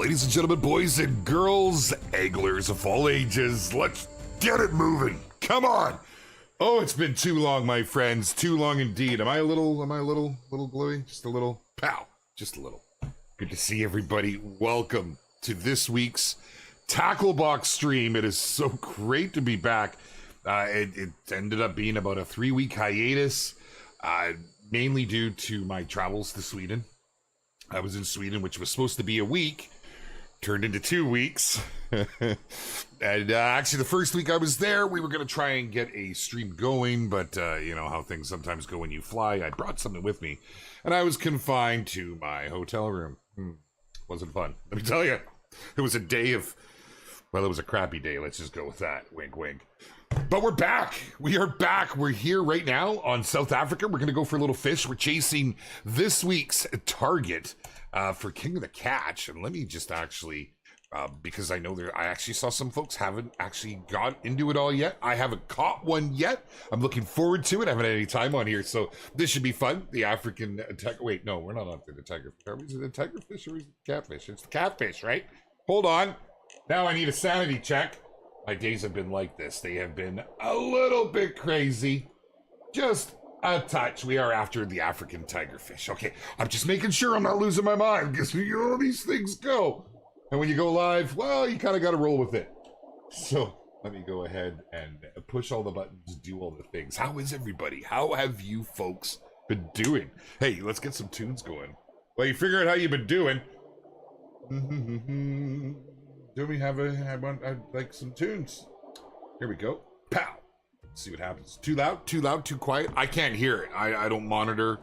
ladies and gentlemen, boys and girls, anglers of all ages, let's get it moving. Come on. Oh, it's been too long, my friends. Too long indeed. Am I a little gluey? Just a little? Pow. Just a little. Good to see everybody. Welcome to this week's Tackle Box stream. It is so great to be back. It ended up being about a 3-week hiatus, mainly due to my travels to Sweden. I was in Sweden, which was supposed to be a week, turned into 2 weeks. And actually, the first week I was there, we were going to try and get a stream going, but you know how things sometimes go when you fly. I brought something with me, and I was confined to my hotel room. Wasn't fun, let me tell you. It was a day of, well, it was a crappy day. Let's just go with that. Wink, wink. But we're back. We are back. We're here right now on South Africa. We're going to go for a little fish. We're chasing this week's target for King of the Catch. And let me just actually, because I know I actually saw some folks haven't actually got into it all yet. I haven't caught one yet. I'm looking forward to it. I haven't had any time on here, so this should be fun. The African wait, no, we're not on the tiger. Is it a tiger fish or is it the catfish? It's the catfish, right? Hold on. Now I need a sanity check. My days have been like this. They have been a little bit crazy. Just a touch. We are after the African tigerfish. Okay, I'm just making sure I'm not losing my mind because you know these things go. And when you go live, well, you kind of got to roll with it. So let me go ahead and push all the buttons, do all the things. How is everybody? How have you folks been doing? Hey, let's get some tunes going. Well, you figure out how you've been doing. Do we have like some tunes? Here we go. Pow. Let's see what happens. Too loud, too quiet. I can't hear it. I don't monitor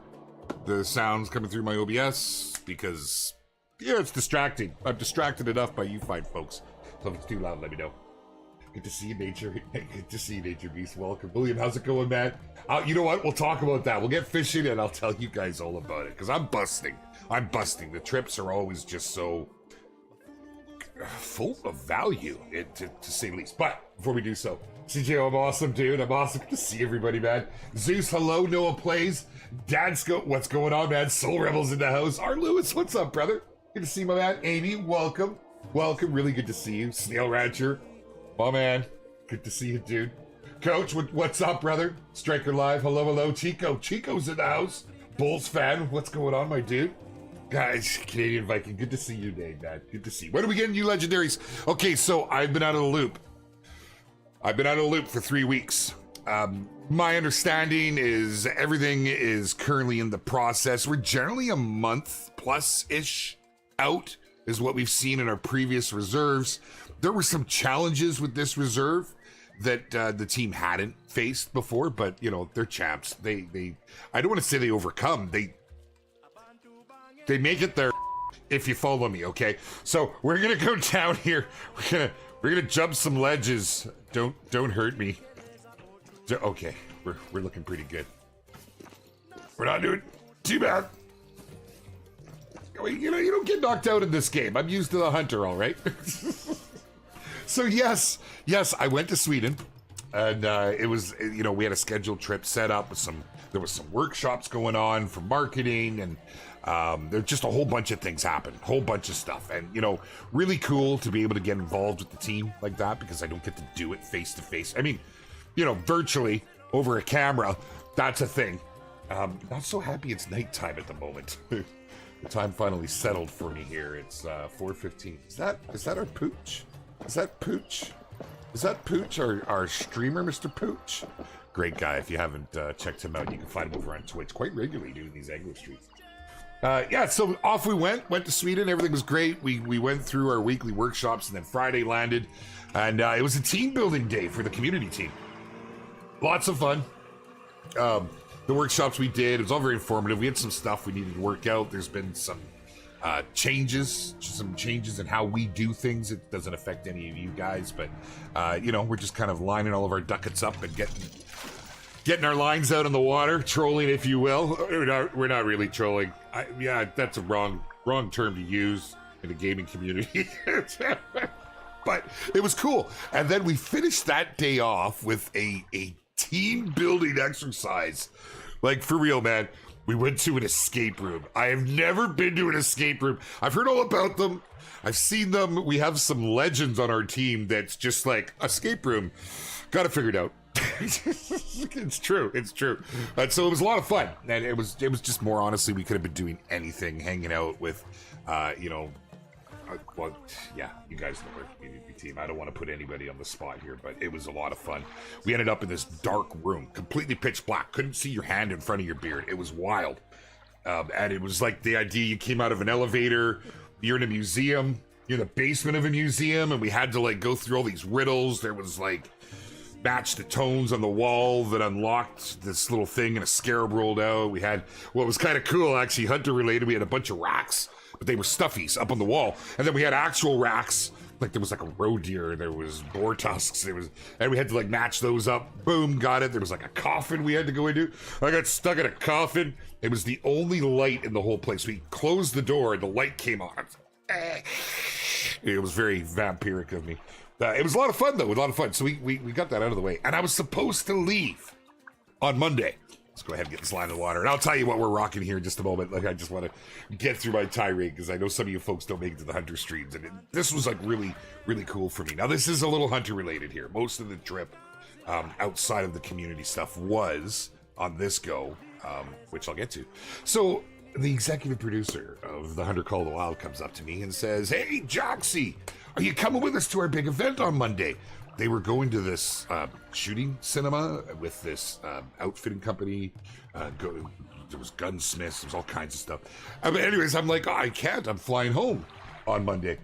the sounds coming through my OBS because, yeah, it's distracting. I'm distracted enough by you fine folks. So if it's too loud, let me know. Good to see you, Nature. Good to see you, Nature Beast. Welcome. William, how's it going, man? You know what? We'll talk about that. We'll get fishing and I'll tell you guys all about it because I'm busting. The trips are always just so full of value, to say the least. But before we do so, CJ, I'm awesome, dude. I'm awesome. Good to see everybody, man. Zeus, hello. Noah plays. Dadsko, what's going on, man? Soul Rebels in the house. R. Lewis, what's up, brother? Good to see my man. Amy, welcome. Welcome. Really good to see you. Snail Rancher, my man. Good to see you, dude. Coach, what's up, brother? Striker Live, hello. Chico's in the house. Bulls fan, what's going on, my dude? Guys, Canadian Viking, good to see you, Dave, man. Good to see you. When are we getting you legendaries? Okay, so I've been out of the loop. For 3 weeks. My understanding is everything is currently in the process. We're generally a month plus-ish out is what we've seen in our previous reserves. There were some challenges with this reserve that the team hadn't faced before, but, you know, they're champs. They I don't want to say they overcome. They make it there, if you follow me, okay? So we're gonna go down here. We're gonna jump some ledges. Don't hurt me. Okay, we're looking pretty good. We're not doing too bad. You know, you don't get knocked out in this game. I'm used to the hunter, all right? So yes, I went to Sweden, and it was, you know, we had a scheduled trip set up with there was some workshops going on for marketing, and there's just a whole bunch of things happened, whole bunch of stuff. And, you know, really cool to be able to get involved with the team like that because I don't get to do it face to face. I mean, you know, virtually over a camera, that's a thing. Not so happy it's nighttime at the moment. The time finally settled for me here. It's 4:15. Is that our Pooch? Is that Pooch? Is that Pooch, our streamer, Mr. Pooch? Great guy. If you haven't checked him out, you can find him over on Twitch quite regularly doing these angler streets. Yeah, so off we went to Sweden. Everything was great. We went through our weekly workshops, and then Friday landed, and it was a team building day for the community team. Lots of fun. The workshops we did, it was all very informative. We had some stuff we needed to work out. There's been some changes in how we do things. It doesn't affect any of you guys, but you know, we're just kind of lining all of our ducats up and getting our lines out in the water, trolling, if you will. We're not really trolling. Yeah, that's a wrong term to use in the gaming community. But it was cool. And then we finished that day off with a team building exercise. Like, for real, man. We went to an escape room. I have never been to an escape room. I've heard all about them. I've seen them. We have some legends on our team that's just like, escape room. Got to figure it out. It's true. It's true. So it was a lot of fun. And it was just more, honestly, we could have been doing anything, hanging out with, you know, well, yeah, you guys know our community team. I don't want to put anybody on the spot here, but it was a lot of fun. We ended up in this dark room, completely pitch black. Couldn't see your hand in front of your beard. It was wild. And it was like the idea you came out of an elevator, you're in a museum, you're in the basement of a museum, and we had to like go through all these riddles. There was like match the tones on the wall that unlocked this little thing, and a scarab rolled out. We had what was kind of cool, actually, hunter related. We had a bunch of racks, but they were stuffies up on the wall, and then we had actual racks. Like there was like a roe deer, there was boar tusks, and we had to like match those up. Boom, got it. There was like a coffin we had to go into. I got stuck in a coffin. It was the only light in the whole place. We closed the door and the light came on. It was very vampiric of me. It was a lot of fun though, a lot of fun. So we got that out of the way, and I was supposed to leave on Monday. Let's go ahead and get this line of water, and I'll tell you what we're rocking here in just a moment. Like, I just want to get through my tirade because I know some of you folks don't make it to the hunter streams, and this was like really, really cool for me. Now, this is a little hunter related here. Most of the trip outside of the community stuff was on this go, which I'll get to. So the executive producer of the Hunter Call of the Wild comes up to me and says, "Hey, Jaxy, are you coming with us to our big event on Monday?" They were going to this shooting cinema with this outfitting company. There was gunsmiths. There was all kinds of stuff. But anyways, I'm like, I can't. I'm flying home on Monday.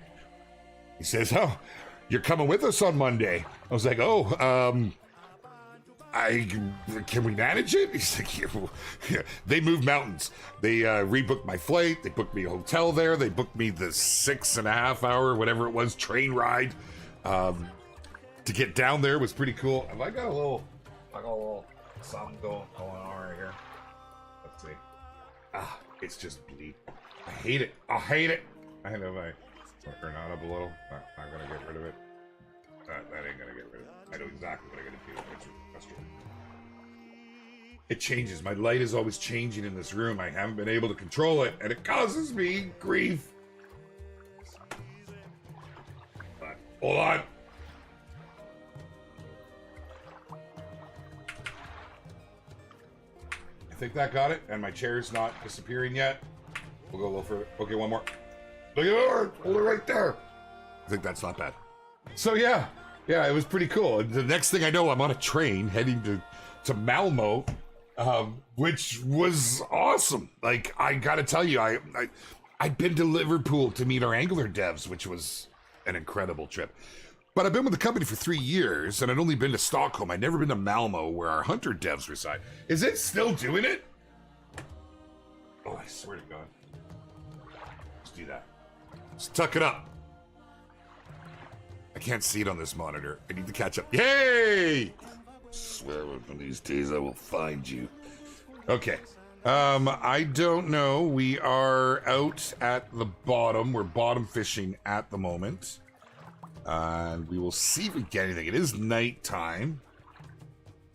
He says, "Oh, you're coming with us on Monday?" I was like, "Oh, can we manage it?" He's like, "Yeah." They moved mountains. They rebooked my flight. They booked me a hotel there. They booked me the 6.5 hour, whatever it was, train ride. To get down there was pretty cool. Have I got a little something going on right here? Let's see. It's just bleed. I hate it. I hate it. I know if I turn that up a little. Not gonna get rid of it. That ain't gonna get rid of it. I know exactly what I gotta do. That's frustrating. It changes. My light is always changing in this room. I haven't been able to control it, and it causes me grief. But hold on. I think that got it, and my chair's not disappearing yet. We'll go a little further. Okay, one more. Look at it, hold it right there. I think that's not bad. So yeah, it was pretty cool. And the next thing I know, I'm on a train heading to Malmo, which was awesome. Like, I gotta tell you, I'd been to Liverpool to meet our angler devs, which was an incredible trip. But I've been with the company for 3 years, and I'd only been to Stockholm. I'd never been to Malmo, where our hunter devs reside. Is it still doing it? Oh, I swear to God. Let's do that. Let's tuck it up. I can't see it on this monitor. I need to catch up. Yay! I swear one of these days I will find you. Okay. I don't know. We are out at the bottom. We're bottom fishing at the moment. And we will see if we get anything. It is nighttime,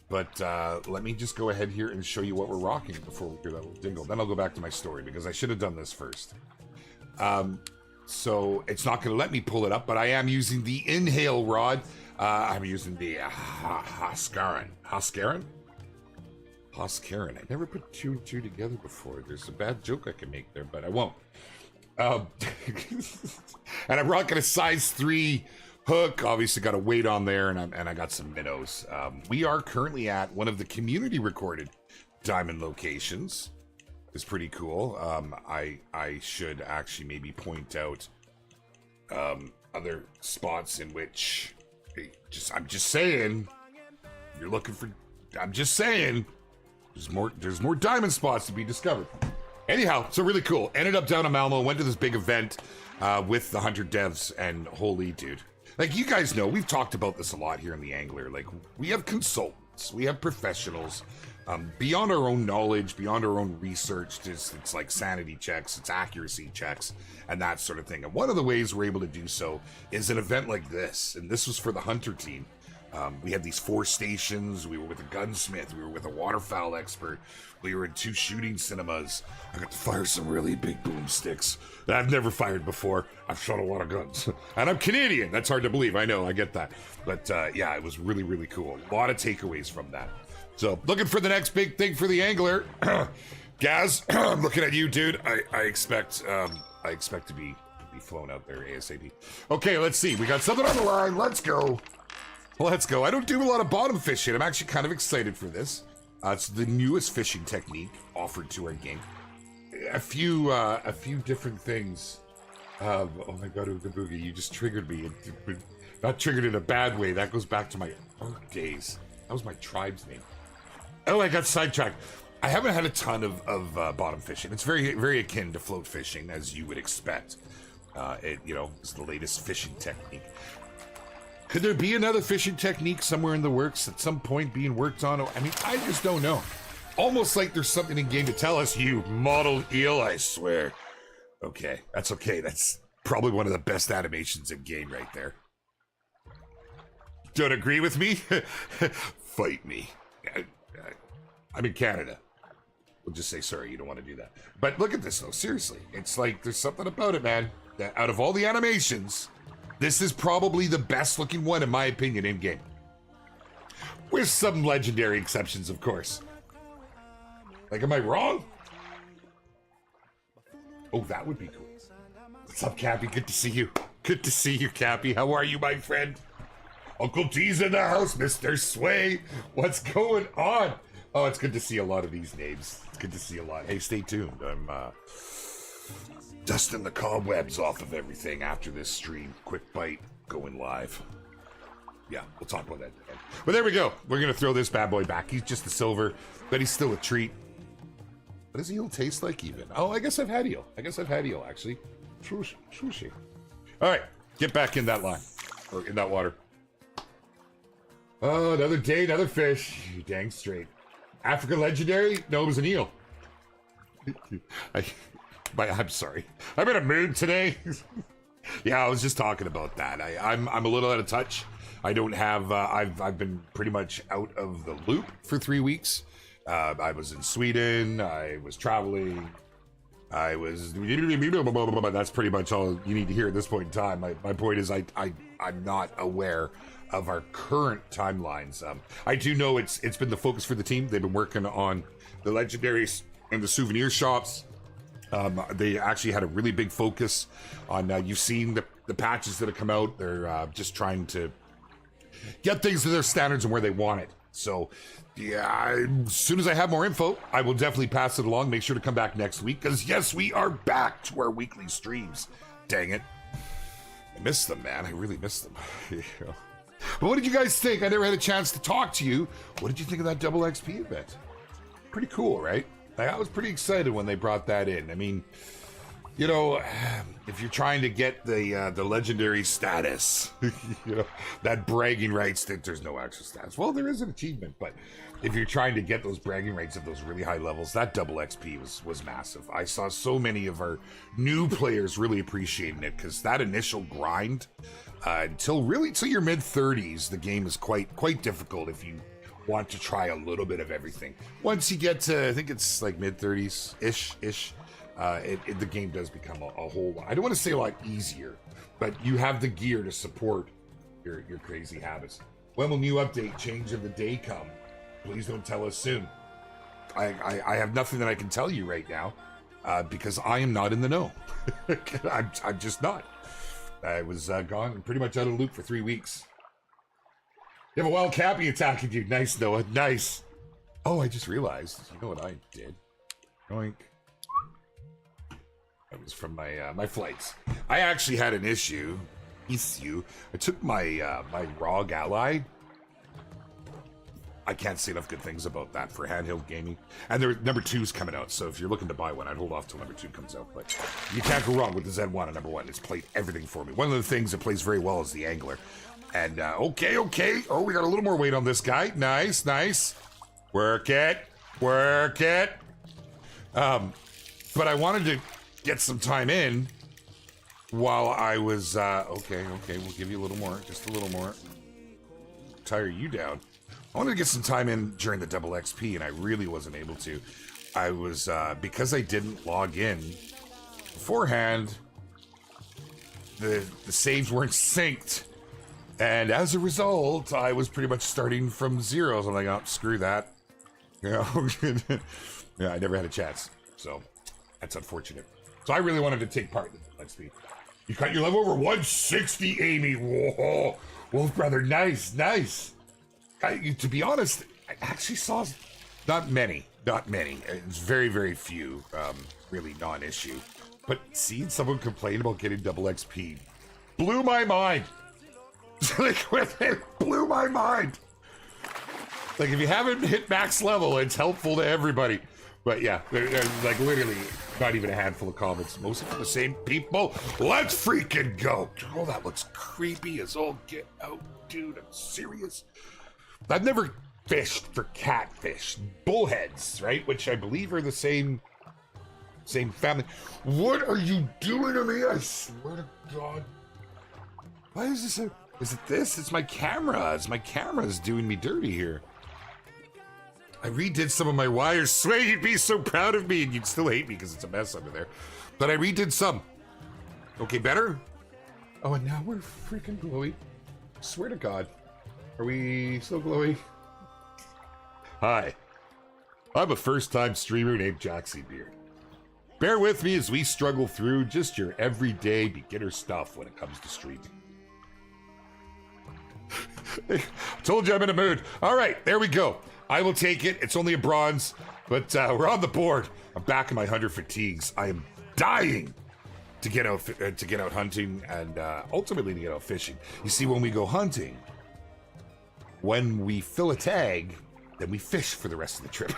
but let me just go ahead here and show you what we're rocking before we hear that little dingle. Then I'll go back to my story because I should have done this first. So it's not going to let me pull it up, but I am using the inhale rod. I'm using the Haskaran. I never put two and two together before. There's a bad joke I can make there, but I won't. And I'm rocking a size 3 hook. Obviously got a weight on there, and I got some minnows. We are currently at one of the community recorded diamond locations. It's pretty cool. I should actually maybe point out other spots in which I'm just saying, you're looking for, I'm just saying, there's more diamond spots to be discovered. Anyhow, so really cool. Ended up down in Malmo, went to this big event with the hunter devs, and holy dude. Like, you guys know, we've talked about this a lot here in the Angler. Like, we have consultants, we have professionals, beyond our own knowledge, beyond our own research. It's like sanity checks, it's accuracy checks, and that sort of thing. And one of the ways we're able to do so is an event like this. And this was for the hunter team. We had these 4 stations. We were with a gunsmith. We were with a waterfowl expert. We were in 2 shooting cinemas. I got to fire some really big boomsticks that I've never fired before. I've shot a lot of guns. And I'm Canadian. That's hard to believe. I know. I get that. But yeah, it was really, really cool. A lot of takeaways from that. So looking for the next big thing for the angler. Gaz, I'm looking at you, dude. I expect to be flown out there ASAP. Okay, let's see. We got something on the line. Let's go. Let's go. I don't do a lot of bottom fishing. I'm actually kind of excited for this. It's the newest fishing technique offered to our game. A few different things. Oh my god, Ooga Boogie, you just triggered me. Not triggered in a bad way. That goes back to my old days. That was my tribe's name. Oh, I got sidetracked. I haven't had a ton of bottom fishing. It's very, very akin to float fishing, as you would expect. It's the latest fishing technique. Could there be another fishing technique somewhere in the works at some point being worked on? I mean, I just don't know. Almost like there's something in game to tell us, you model eel, I swear. Okay, that's okay. That's probably one of the best animations in game right there. Don't agree with me? Fight me. I'm in Canada. We'll just say sorry, you don't want to do that. But look at this though, seriously. It's like there's something about it, man. That out of all the animations, this is probably the best looking one, in my opinion, in game. With some legendary exceptions, of course. Like, am I wrong? Oh, that would be cool. What's up, Cappy? Good to see you. Good to see you, Cappy. How are you, my friend? Uncle T's in the house, Mr. Sway. What's going on? Oh, it's good to see a lot of these names. It's good to see a lot. Hey, stay tuned. I'm dusting the cobwebs off of everything after this stream. Quick bite, going live. Yeah, we'll talk about that. But there we go. We're going to throw this bad boy back. He's just a silver, but he's still a treat. What does eel taste like even? Oh, I guess I've had eel. Actually. Sushi. All right, get back in that line. Or in that water. Oh, another day, another fish. You dang straight. African legendary? No, it was an eel. I'm sorry. I'm in a mood today. Yeah, I was just talking about that. I'm a little out of touch. I don't have. I've been pretty much out of the loop for 3 weeks. I was in Sweden. I was traveling. I was. That's pretty much all you need to hear at this point in time. My point is, I'm not aware of our current timelines. I do know it's been the focus for the team. They've been working on the legendaries and the souvenir shops. They actually had a really big focus on, you've seen the patches that have come out. They're just trying to get things to their standards and where they want it. So, yeah, as soon as I have more info, I will definitely pass it along. Make sure to come back next week, because yes, we are back to our weekly streams. Dang it. I miss them, man. I really miss them. But what did you guys think? I never had a chance to talk to you. What did you think of that double XP event? Pretty cool, right? I was pretty excited when they brought that in. I mean, you know, if you're trying to get the legendary status, you know, that bragging rights, that there's no actual status. Well, there is an achievement, but if you're trying to get those bragging rights at those really high levels, that double XP was massive. I saw so many of our new players really appreciating it, because that initial grind, until your mid 30s, the game is quite difficult if you want to try a little bit of everything. Once you get to, I think it's like mid 30s ish, the game does become a whole lot. I don't want to say a lot easier, but you have the gear to support your crazy habits. When will new update change of the day come? Please don't tell us soon. I have nothing that I can tell you right now, because I am not in the know. I'm just not. I was gone, pretty much out of the loop for 3 weeks. You have a wild cappy attacking you. Nice, Noah. Nice. Oh, I just realized. You know what I did? Yoink. That was from my flights. I actually had an issue. I took my my ROG Ally. I can't say enough good things about that for handheld gaming. And number 2's coming out, so if you're looking to buy one, I'd hold off till number 2 comes out. But you can't go wrong with the Z1 and number 1. It's played everything for me. One of the things that plays very well is the Angler. And, okay. Oh, we got a little more weight on this guy. Nice. Work it. But I wanted to get some time in while I was, okay, we'll give you a little more, just a little more. tire you down. I wanted to get some time in during the double XP, and I really wasn't able to. I was, because I didn't log in beforehand, the saves weren't synced. And as a result, I was pretty much starting from zero. So I'm like, oh, screw that. You know, yeah, I never had a chance. So that's unfortunate. So I really wanted to take part in the XP. You got your level over 160, Amy. Whoa, Wolf brother, nice, nice. To be honest, I actually saw not many. It's very, very few, really non-issue. But seeing someone complain about getting double XP blew my mind. Like, it blew my mind. Like, if you haven't hit max level, it's helpful to everybody. But yeah, there's like literally not even a handful of comments, mostly from the same people. Let's freaking go. Oh, that looks creepy as all get out, dude. I'm serious. I've never fished for catfish, bullheads, right? Which I believe are the same family. What are you doing to me? I swear to God. Why is this is it this? It's my camera. It's my camera's doing me dirty here. I redid some of my wires. Swear you'd be so proud of me, and you'd still hate me because it's a mess under there. But I redid some. Okay, better? Oh, and now we're freaking glowy. Swear to God. Are we still glowy? Hi. I'm a first-time streamer named JaxyBeard. Bear with me as we struggle through just your everyday beginner stuff when it comes to streaming. Told you I'm in a mood. All right, there we go. I will take it. It's only a bronze, but we're on the board. I'm back in my hunter fatigues. I am dying to get out hunting and ultimately to get out fishing. You see, when we go hunting, when we fill a tag, then we fish for the rest of the trip.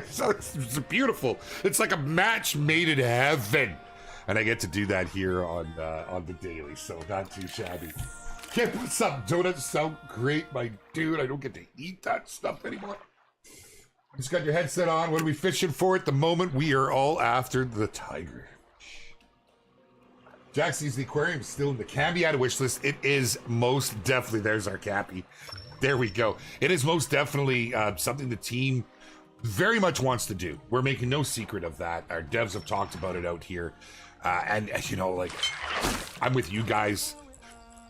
So it's beautiful. It's like a match made in heaven, and I get to do that here on the daily. So not too shabby. Can't put some donuts sound great, my dude. I don't get to eat that stuff anymore. Just got your headset on. What are we fishing for at the moment? We are all after the tiger. Jaxy's the aquarium still in the Cambiata wish list. It is most definitely. There's our Cappy. There we go. It is most definitely something the team very much wants to do. We're making no secret of that. Our devs have talked about it out here. And you know, like, I'm with you guys.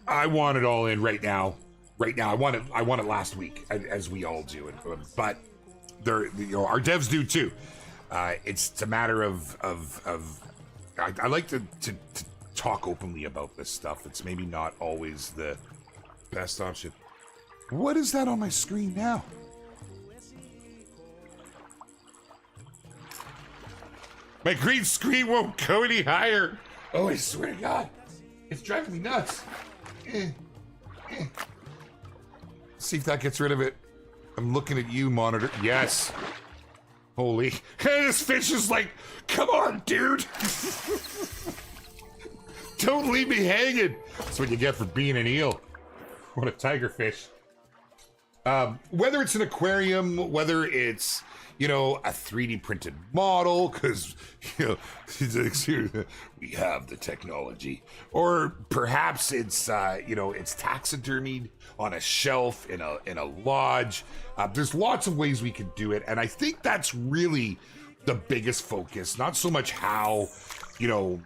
I want it all in right now. Right now, I want it last week, as we all do. But you know, our devs do too. It's a matter of I like to talk openly about this stuff. It's maybe not always the best option. What is that on my screen now? My green screen won't go any higher. Oh, I swear to God, it's driving me nuts. See if that gets rid of it. I'm looking at you, monitor. Yes. Holy. This fish is like, come on, dude. Don't leave me hanging. That's what you get for being an eel. What a tiger fish. Whether it's an aquarium, whether it's, you know, a 3D printed model, because, you know, we have the technology. Or perhaps it's, you know, it's taxidermied on a shelf in a lodge. There's lots of ways we could do it. And I think that's really the biggest focus. Not so much how, you know,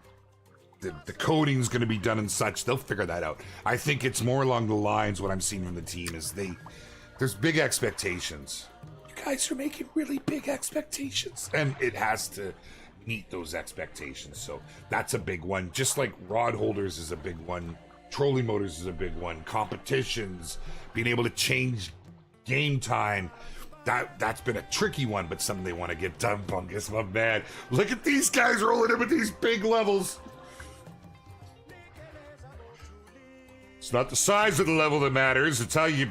the coding's going to be done and such. They'll figure that out. I think it's more along the lines, what I'm seeing from the team is there's big expectations. You guys are making really big expectations, and it has to meet those expectations. So that's a big one. Just like rod holders is a big one. Trolling motors is a big one. Competitions, being able to change game time. That's been a tricky one, but something they want to get done, Bungus, my man. Look at these guys rolling in with these big levels. It's not the size of the level that matters. It's how you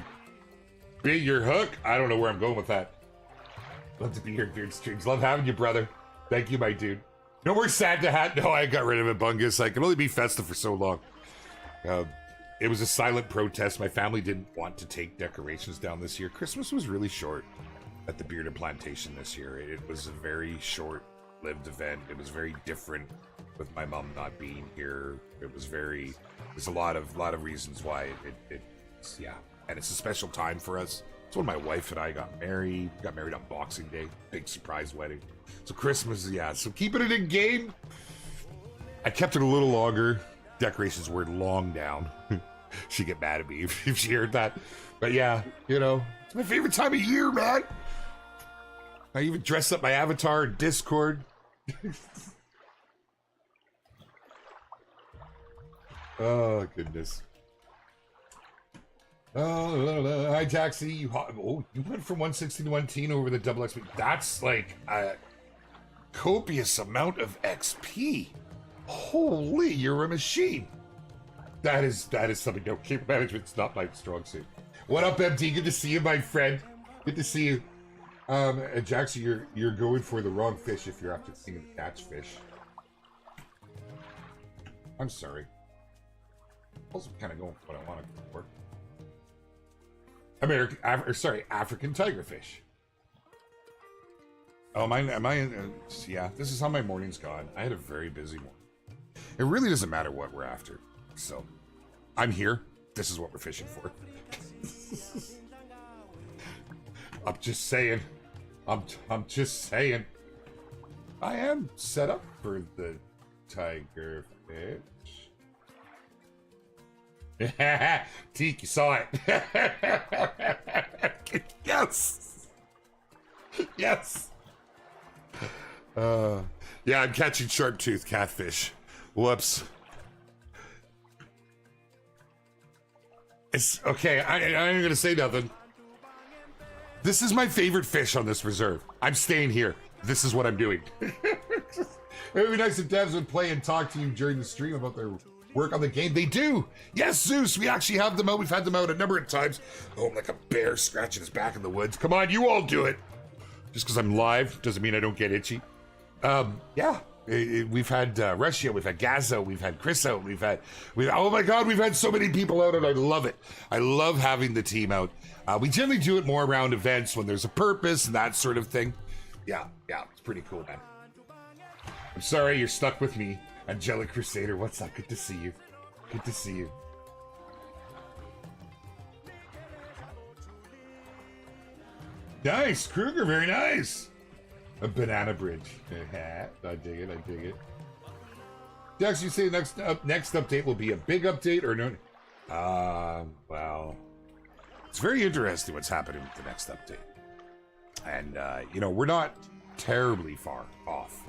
bait your hook. I don't know where I'm going with that. Love to be here, Beard Streams. Love having you, brother. Thank you, my dude. No more Santa hat. No, I got rid of it, Bungus. I can only be festive for so long. It was a silent protest. My family didn't want to take decorations down this year. Christmas was really short at the Bearded Plantation this year. It was a very short-lived event. It was very different with my mom not being here. There's a lot of reasons why it Yeah, and it's a special time for us. It's when my wife and I got married. Got married on Boxing Day. Big surprise wedding. So Christmas, yeah. So keeping it in game. I kept it a little longer. Decorations were long down. She'd get mad at me if she heard that. But yeah, you know, it's my favorite time of year, man. I even dressed up my avatar in Discord. Oh, goodness. Oh, hi, Jaxy. You went from 160 to 110 over the double XP. That's like a copious amount of XP. Holy, you're a machine. That is something. No, game management's not my strong suit. What up, MD? Good to see you, my friend. Good to see you. Jaxy, you're going for the wrong fish if you're after seeing the catch fish. I'm sorry. Also kind of going for what I want to go for. African tigerfish. Oh, yeah, this is how my morning's gone. I had a very busy morning. It really doesn't matter what we're after. So, I'm here. This is what we're fishing for. I'm just saying. I'm just saying. I am set up for the tigerfish. Teak, you saw it. Yes. Yes. Yeah, I'm catching sharp-toothed catfish. Whoops. It's okay. I ain't gonna say nothing. This is my favorite fish on this reserve. I'm staying here. This is what I'm doing. It would be nice if devs would play and talk to you during the stream about their work on the game. They do. Yes, Zeus. We actually have them out. We've had them out a number of times. Oh, I'm like a bear scratching his back in the woods. Come on, you all do it. Just because I'm live doesn't mean I don't get itchy. Yeah. We've had Russia, we've had Gaza, we've had Chris out, oh my god, we've had so many people out, and I love it. I love having the team out. We generally do it more around events when there's a purpose and that sort of thing. Yeah, it's pretty cool, man. I'm sorry you're stuck with me. Angelic Crusader, what's up? Good to see you. Good to see you. Nice, Kruger, very nice. A banana bridge. I dig it, I dig it. Dex, you say next update will be a big update or no? Well, it's very interesting what's happening with the next update. And, you know, we're not terribly far off.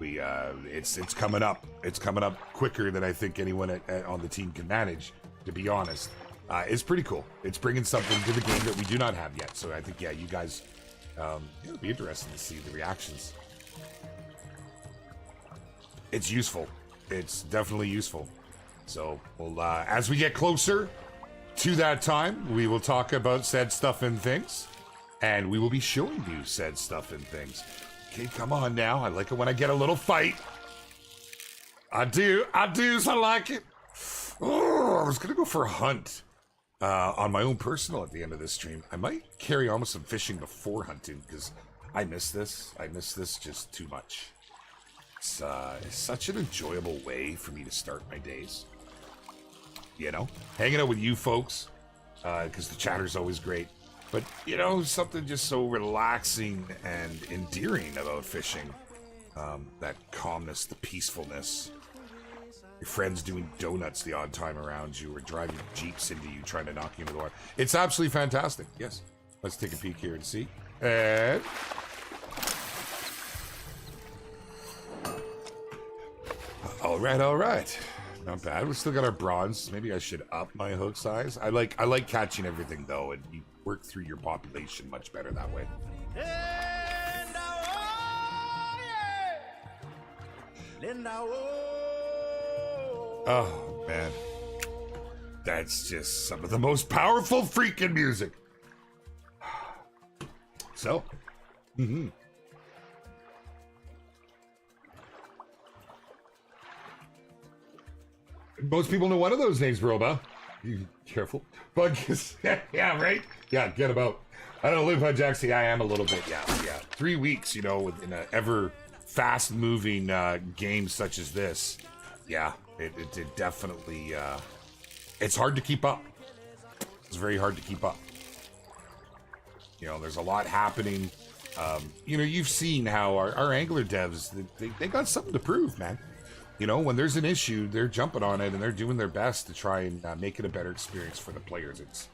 It's coming up. It's coming up quicker than I think anyone on the team can manage, to be honest. It's pretty cool. It's bringing something to the game that we do not have yet. So I think, yeah, you guys... it'll be interesting to see the reactions. It's useful. It's definitely useful. So, we'll, as we get closer to that time, we will talk about said stuff and things. And we will be showing you said stuff and things. Okay, come on now. I like it when I get a little fight. I do, I like it. Oh, I was gonna go for a hunt. On my own personal at the end of this stream. I might carry on with some fishing before hunting because I miss this. I miss this just too much. It's such an enjoyable way for me to start my days. You know, hanging out with you folks because the chatter's always great. But, you know, something just so relaxing and endearing about fishing. That calmness, the peacefulness. Your friends doing donuts the odd time around you or driving jeeps into you trying to knock you into the water. It's absolutely fantastic. Yes. Let's take a peek here and see. And... all right. Not bad. We still got our bronze. Maybe I should up my hook size. I like catching everything though, and you work through your population much better that way. Oh man, that's just some of the most powerful freaking music. So, most people know one of those names, Roba. You careful. Bug is, yeah, right? Yeah, get about. I don't live on Jaxy. I am a little bit, yeah. 3 weeks, you know, in an ever fast-moving game such as this. Yeah, it definitely, it's hard to keep up. It's very hard to keep up. You know, there's a lot happening. You know, you've seen how our angler devs, they got something to prove, man. You know, when there's an issue, they're jumping on it and they're doing their best to try and make it a better experience for the players. It's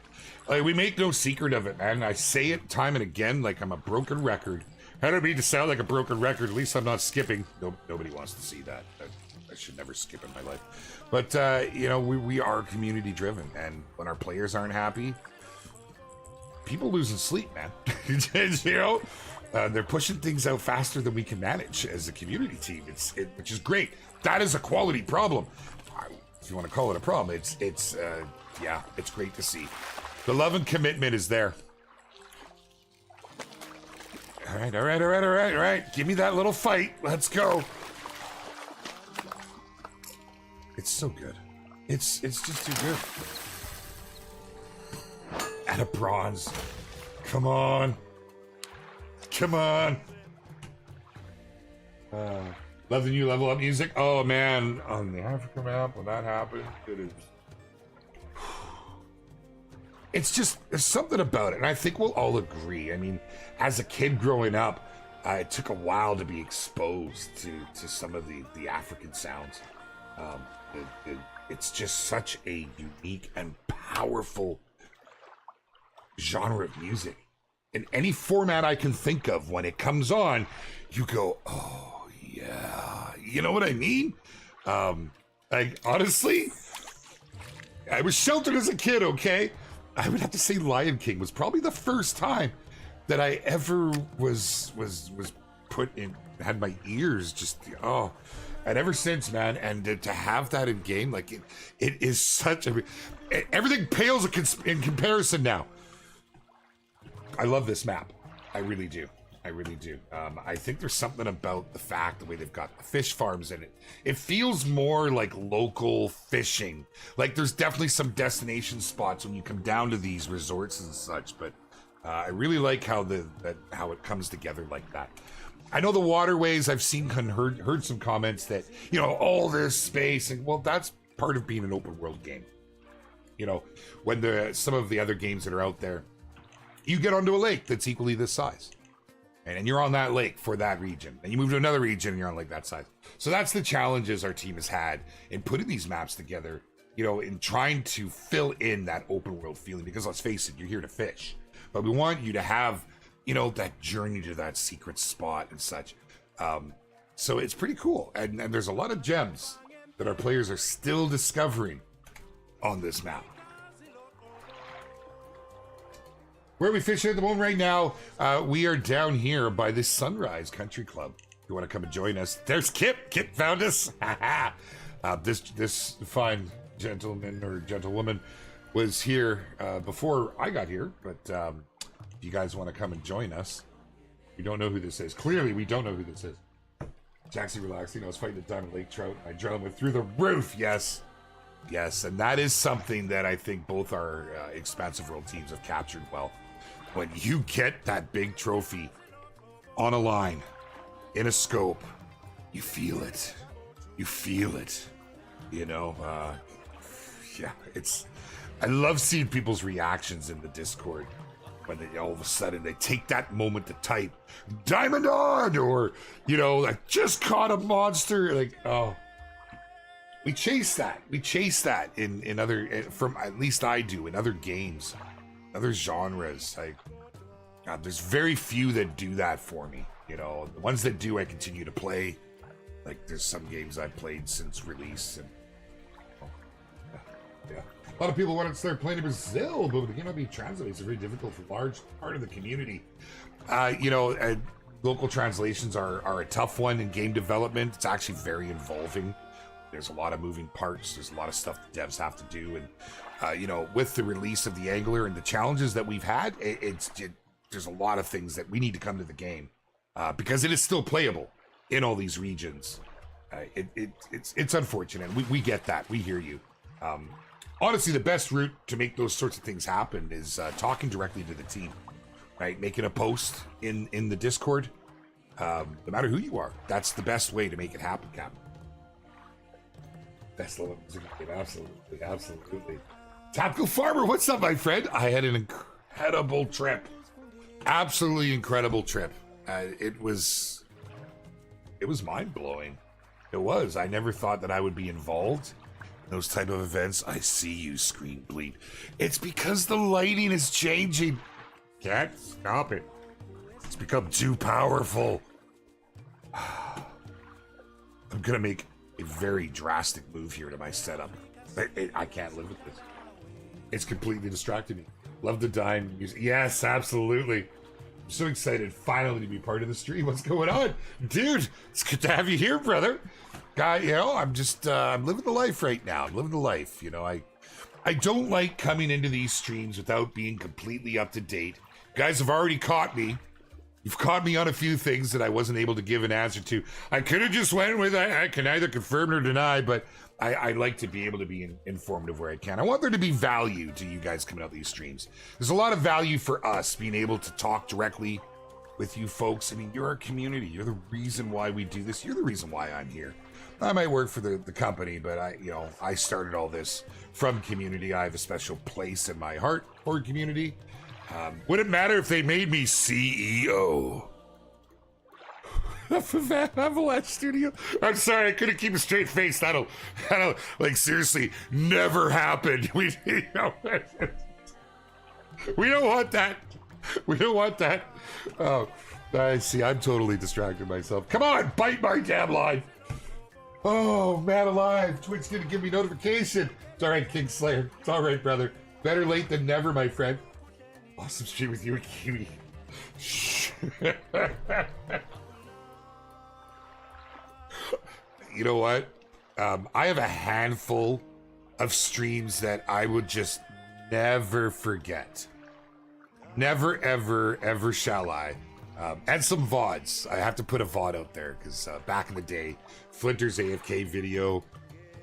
like, we make no secret of it, man. I say it time and again like I'm a broken record. I don't mean to sound like a broken record. At least I'm not skipping. Nobody wants to see that. I should never skip in my life. But, you know, we are community driven. And when our players aren't happy, people losing sleep, man. You know, they're pushing things out faster than we can manage as a community team. Which is great. That is a quality problem. If you want to call it a problem, yeah, it's great to see. The love and commitment is there. All right. Give me that little fight. Let's go. It's so good. It's just too good. And a bronze. Come on. Love the new level up music. Oh man, on the Africa map, when that happened, it's just, there's something about it, and I think we'll all agree. I mean, as a kid growing up, it took a while to be exposed to some of the African sounds. It's just such a unique and powerful genre of music. In any format I can think of, when it comes on, you go, oh yeah, you know what I mean? Like, honestly, I was sheltered as a kid, okay? I would have to say Lion King was probably the first time that I ever was put in, had my ears just, oh, and ever since, man, and to have that in game, like, it is such a, everything pales in comparison now. I love this map. I really do. I think there's something about the fact, the way they've got the fish farms in it. It feels more like local fishing. Like, there's definitely some destination spots when you come down to these resorts and such, but I really like how how it comes together like that. I know the waterways, I've seen and heard some comments that, you know, all this space, and well, that's part of being an open world game. You know, when some of the other games that are out there, you get onto a lake that's equally this size. And you're on that lake for that region. And you move to another region and you're on like that size. So that's the challenges our team has had in putting these maps together, you know, in trying to fill in that open world feeling. Because let's face it, you're here to fish. But we want you to have, you know, that journey to that secret spot and such. So it's pretty cool. And there's a lot of gems that our players are still discovering on this map. Where are we fishing at the moment right now? We are down here by this Sunrise Country Club. If you want to come and join us, there's Kip. Kip found us. This fine gentleman or gentlewoman was here before I got here. But if you guys want to come and join us, we don't know who this is. Clearly, we don't know who this is. Jaxy relaxing. I was fighting the diamond lake trout. My adrenaline went through the roof. Yes, and that is something that I think both our expansive world teams have captured well. When you get that big trophy on a line, in a scope, you feel it. You know, yeah, I love seeing people's reactions in the Discord when they all of a sudden they take that moment to type "Diamond on" or, you know, like, just caught a monster. Like, oh, we chase that in other, from, at least I do, in other games. Other genres, there's very few that do that for me. You know, the ones that do, I continue to play. Like, there's some games I've played since release, and yeah. A lot of people want to start playing in Brazil, but the game not being translated, it's very difficult for a large part of the community. You know, local translations are a tough one in game development. It's actually very involving. There's a lot of moving parts. There's a lot of stuff the devs have to do, and you know, with the release of the Angler and the challenges that we've had, there's a lot of things that we need to come to the game because it is still playable in all these regions. It's unfortunate. We get that. We hear you. Honestly, the best route to make those sorts of things happen is talking directly to the team, right? Making a post in the Discord, no matter who you are. That's the best way to make it happen, Captain. Best level music game, absolutely. Tactical Farmer, what's up, my friend? I had an incredible trip. Absolutely incredible trip. It was mind-blowing. It was. I never thought that I would be involved in those type of events. I see you, Screen Bleed. It's because the lighting is changing. Can't stop it. It's become too powerful. I'm gonna make a very drastic move here to my setup. I can't live with this. It's completely distracted me. Love the dime music. Yes, absolutely. I'm so excited finally to be part of the stream. What's going on? Dude, it's good to have you here, brother. Guy, you know, I'm just, I'm living the life right now. I'm living the life, you know. I don't like coming into these streams without being completely up to date. You guys have already caught me. You've caught me on a few things that I wasn't able to give an answer to. I could have just went with, I can either confirm or deny, but I like to be able to be informative where I can. I want there to be value to you guys coming out these streams. There's a lot of value for us being able to talk directly with you folks. I mean, you're our community. You're the reason why we do this. You're the reason why I'm here. I might work for the company, but I started all this from community. I have a special place in my heart for community. Wouldn't matter if they made me CEO of Avalanche Studio. I'm sorry, I couldn't keep a straight face. That'll like seriously never happened. We don't want that. We don't want that. Oh, I see. I'm totally distracted myself. Come on, bite my damn line. Oh, man alive. Twitch didn't give me notification. It's all right, Kingslayer. It's all right, brother. Better late than never, my friend. Awesome stream with you and Kiwi. You know what? I have a handful of streams that I would just never forget. Never, ever, ever shall I. And some VODs. I have to put a VOD out there because back in the day, Flinter's AFK video,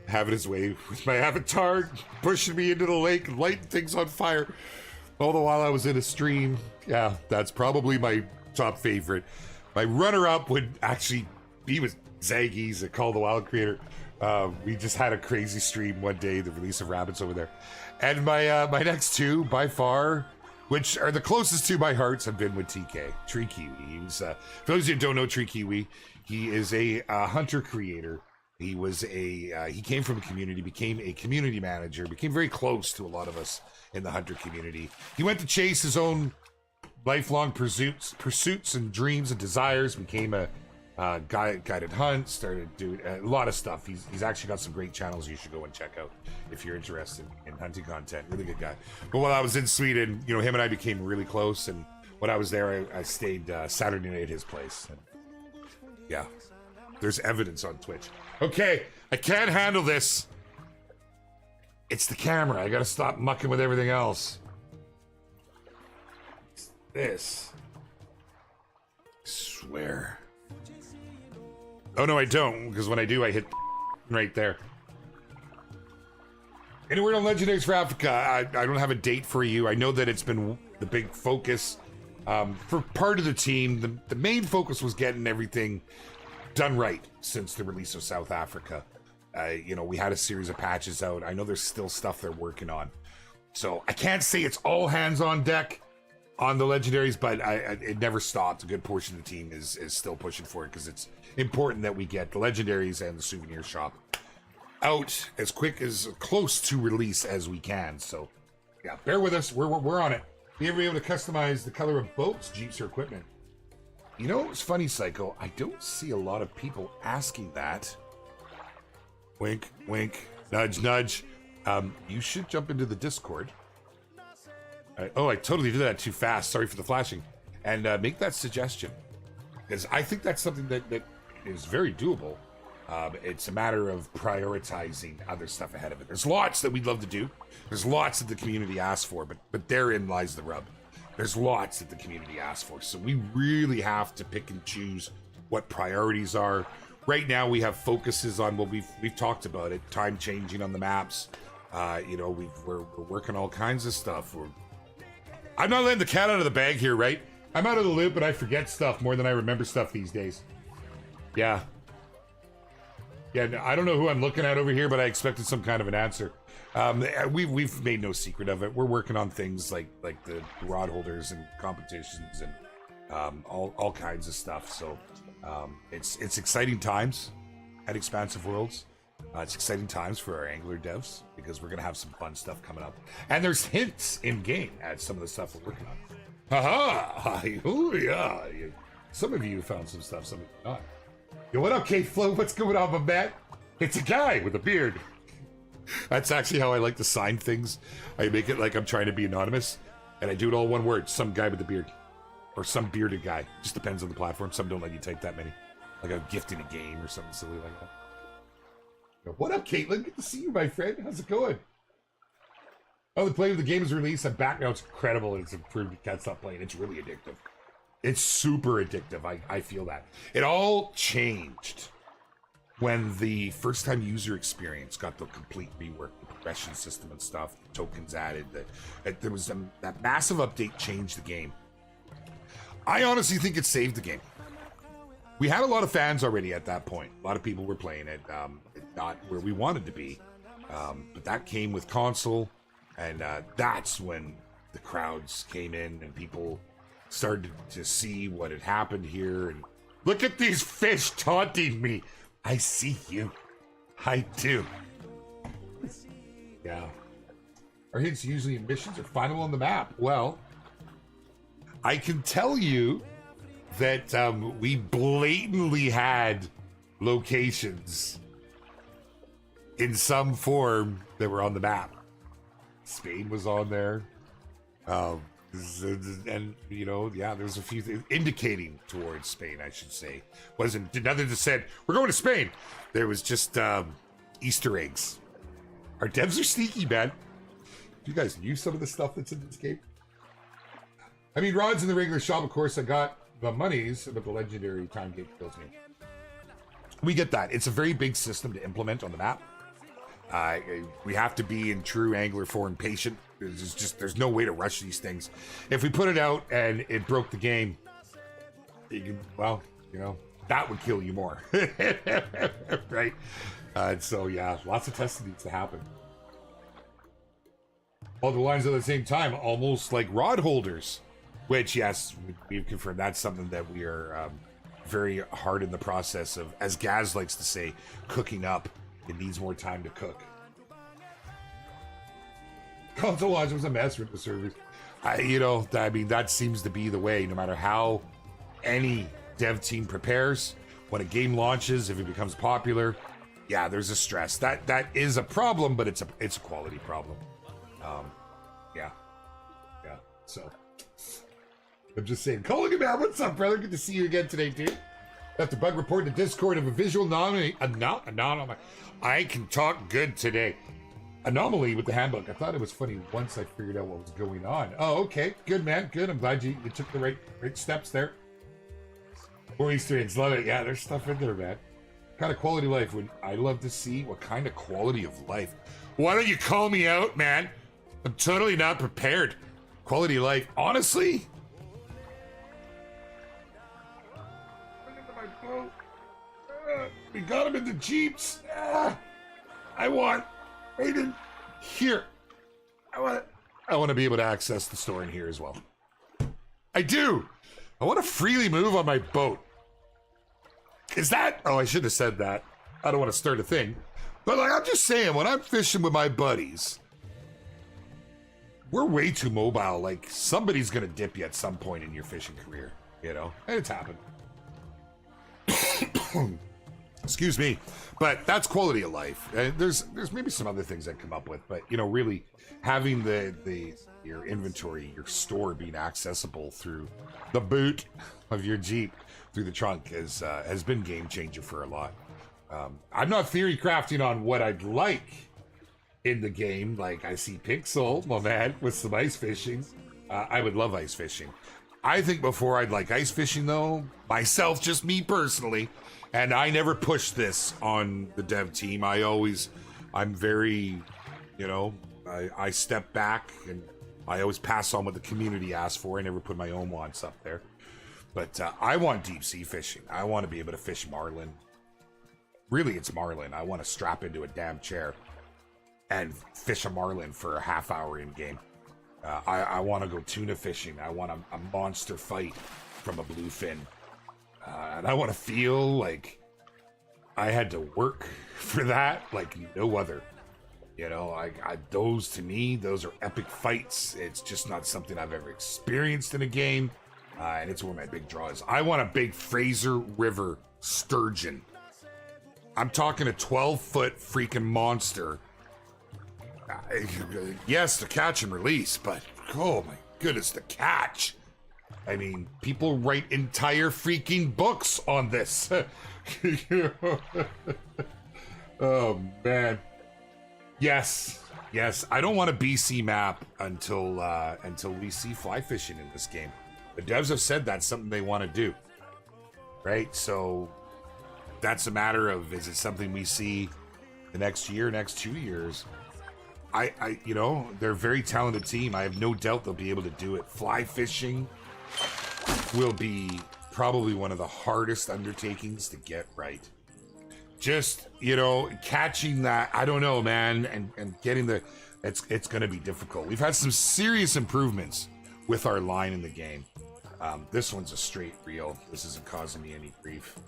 having his way with my avatar, pushing me into the lake, lighting things on fire. All the while I was in a stream. Yeah, that's probably my top favorite. My runner-up would actually be with Zaggy's, a Call the Wild creator. We just had a crazy stream one day, the release of Rabbits over there. And my next two, by far, which are the closest to my hearts, have been with TK, Tree Kiwi. He was, for those of you who don't know Tree Kiwi, he is a hunter creator. He was he came from a community, became a community manager, became very close to a lot of us in the hunter community. He went to chase his own lifelong pursuits and dreams and desires, became a guided hunt, started doing a lot of stuff. He's actually got some great channels you should go and check out if you're interested in hunting content. Really good guy. But while I was in Sweden, you know, him and I became really close, and when I was there, I stayed Saturday night at his place. And yeah, there's evidence on Twitch. Okay, I can't handle this. It's the camera. I gotta stop mucking with everything else. It's this. I swear. Oh no, I don't, because when I do, I hit right there. Any word on Legendaries for Africa? I don't have a date for you. I know that it's been the big focus for part of the team. The main focus was getting everything done right since the release of South Africa. You know, we had a series of patches out. I know there's still stuff they're working on. So I can't say it's all hands on deck on the Legendaries, but it never stopped. A good portion of the team is still pushing for it because it's important that we get the Legendaries and the souvenir shop out as close to release as we can. So yeah, bear with us. We're on it. Be able to customize the color of boats, jeeps, or equipment. You know, it's funny, Psycho. I don't see a lot of people asking that. Wink, wink, nudge, nudge. You should jump into the Discord. I totally did that too fast. Sorry for the flashing. And make that suggestion. Because I think that's something that is very doable. It's a matter of prioritizing other stuff ahead of it. There's lots that we'd love to do. There's lots that the community asks for, but therein lies the rub. There's lots that the community asks for. So we really have to pick and choose what priorities are. Right now we have focuses on what we've talked about it, time changing on the maps. You know, we're working all kinds of stuff. I'm not letting the cat out of the bag here, right? I'm out of the loop and I forget stuff more than I remember stuff these days. Yeah. Yeah, I don't know who I'm looking at over here, but I expected some kind of an answer. We've made no secret of it. We're working on things like the rod holders and competitions and all kinds of stuff. So it's exciting times at Expansive Worlds. It's exciting times for our angler devs because we're gonna have some fun stuff coming up, and there's hints in game at some of the stuff we're working on. Haha! Oh yeah! Some of you found some stuff, some of you not. Yo, what up, Kate Flo? What's going on, my man? It's a guy with a beard. That's actually how I like to sign things. I make it like I'm trying to be anonymous, and I do it all one word: some guy with a beard, or some bearded guy. Just depends on the platform. Some don't let you type that many, like a gift in a game or something silly like that. What up, Caitlin? Good to see you, my friend. How's it going? Oh, the play of the game is released. I'm back now. It's incredible, and it's improved. You can't stop playing. It's really addictive. It's super addictive. I feel that. It all changed when the first-time user experience got the complete rework, the progression system and stuff, the tokens added. There was that massive update changed the game. I honestly think it saved the game. We had a lot of fans already at that point. A lot of people were playing it. Not where we wanted to be, but that came with console, and that's when the crowds came in and people started to see what had happened here. And look at these fish taunting me. I see you. I do. Yeah. Our hints usually in missions are final on the map. Well, I can tell you that we blatantly had locations in some form that were on the map. Spain was on there. And, you know, yeah, there's a few things indicating towards Spain, I should say. Did nothing that said, we're going to Spain. There was just Easter eggs. Our devs are sneaky, man. You guys knew some of the stuff that's in this game? I mean, rods in the regular shop, of course, I got the monies, but the legendary time gate kills me. We get that. It's a very big system to implement on the map. We have to be in true angler form patient. There's no way to rush these things. If we put it out and it broke the game, well, you know, that would kill you more. Right? So yeah, lots of testing needs to happen. All the lines at the same time, almost like rod holders, which, yes, we've confirmed that's something that we are very hard in the process of, as Gaz likes to say, cooking up. It needs more time to cook. Console launch was a mess with the servers. I mean, that seems to be the way. No matter how any dev team prepares, when a game launches, if it becomes popular, yeah, there's a stress. That is a problem, but it's a quality problem. Yeah. So I'm just saying, Colin, man, what's up, brother? Good to see you again today, dude. After bug report in the Discord of a visual anomaly. I can talk good today. Anomaly with the handbook. I thought it was funny once I figured out what was going on. Oh, okay. Good, man. Good. I'm glad you took the right steps there. More Easter eggs. Love it. Yeah, there's stuff in there, man. What kind of quality of life would I love to see? What kind of quality of life? Why don't you call me out, man? I'm totally not prepared. Quality of life. Honestly? We got him in the Jeeps. I want Aiden here. I want to be able to access the store in here as well. I do. I want to freely move on my boat. Is that? Oh, I should have said that. I don't want to start a thing. But like, I'm just saying, when I'm fishing with my buddies, we're way too mobile. Like, somebody's going to dip you at some point in your fishing career, you know? And it's happened. Excuse me, but that's quality of life. There's maybe some other things I come up with, but you know, really having your inventory, your store being accessible through the boot of your Jeep, through the trunk, has been game changer for a lot. I'm not theory crafting on what I'd like in the game. Like, I see Pixel, my man, with some ice fishing. I would love ice fishing. I think before I'd like ice fishing, though, myself, just me personally, and I never push this on the dev team. I'm very, you know, I step back and I always pass on what the community asks for. I never put my own wants up there. But I want deep sea fishing. I want to be able to fish marlin. Really, it's marlin. I want to strap into a damn chair and fish a marlin for a half hour in game. I want to go tuna fishing. I want a monster fight from a bluefin. And I want to feel like I had to work for that like no other. You know, those to me, those are epic fights. It's just not something I've ever experienced in a game. And it's one of my big draws. I want a big Fraser River sturgeon. I'm talking a 12-foot freaking monster. Yes, the catch and release, but oh my goodness, the catch. I mean, people write entire freaking books on this. Oh, man. Yes. I don't want a BC map until we see fly fishing in this game. The devs have said that's something they want to do. Right? So that's a matter of, is it something we see the next year, next 2 years? You know, they're a very talented team. I have no doubt they'll be able to do it. Fly fishing will be probably one of the hardest undertakings to get right. Just, you know, catching that, I don't know, man, and getting it's going to be difficult. We've had some serious improvements with our line in the game. This one's a straight reel. This isn't causing me any grief.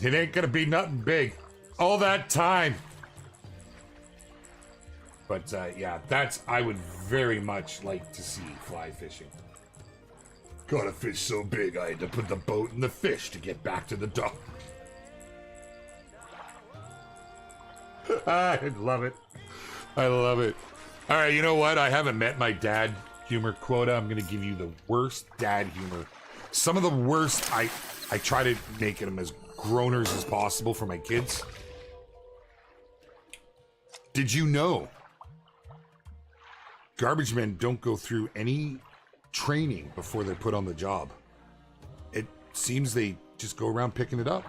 It ain't going to be nothing big. All that time. But, yeah, I would very much like to see fly fishing. Caught a fish so big I had to put the boat in the fish to get back to the dock. I love it. I love it. All right, you know what? I haven't met my dad humor quota. I'm going to give you the worst dad humor. Some of the worst. I try to make them as groaners as possible for my kids. Did you know garbage men don't go through any training before they're put on the job? It seems they just go around picking it up.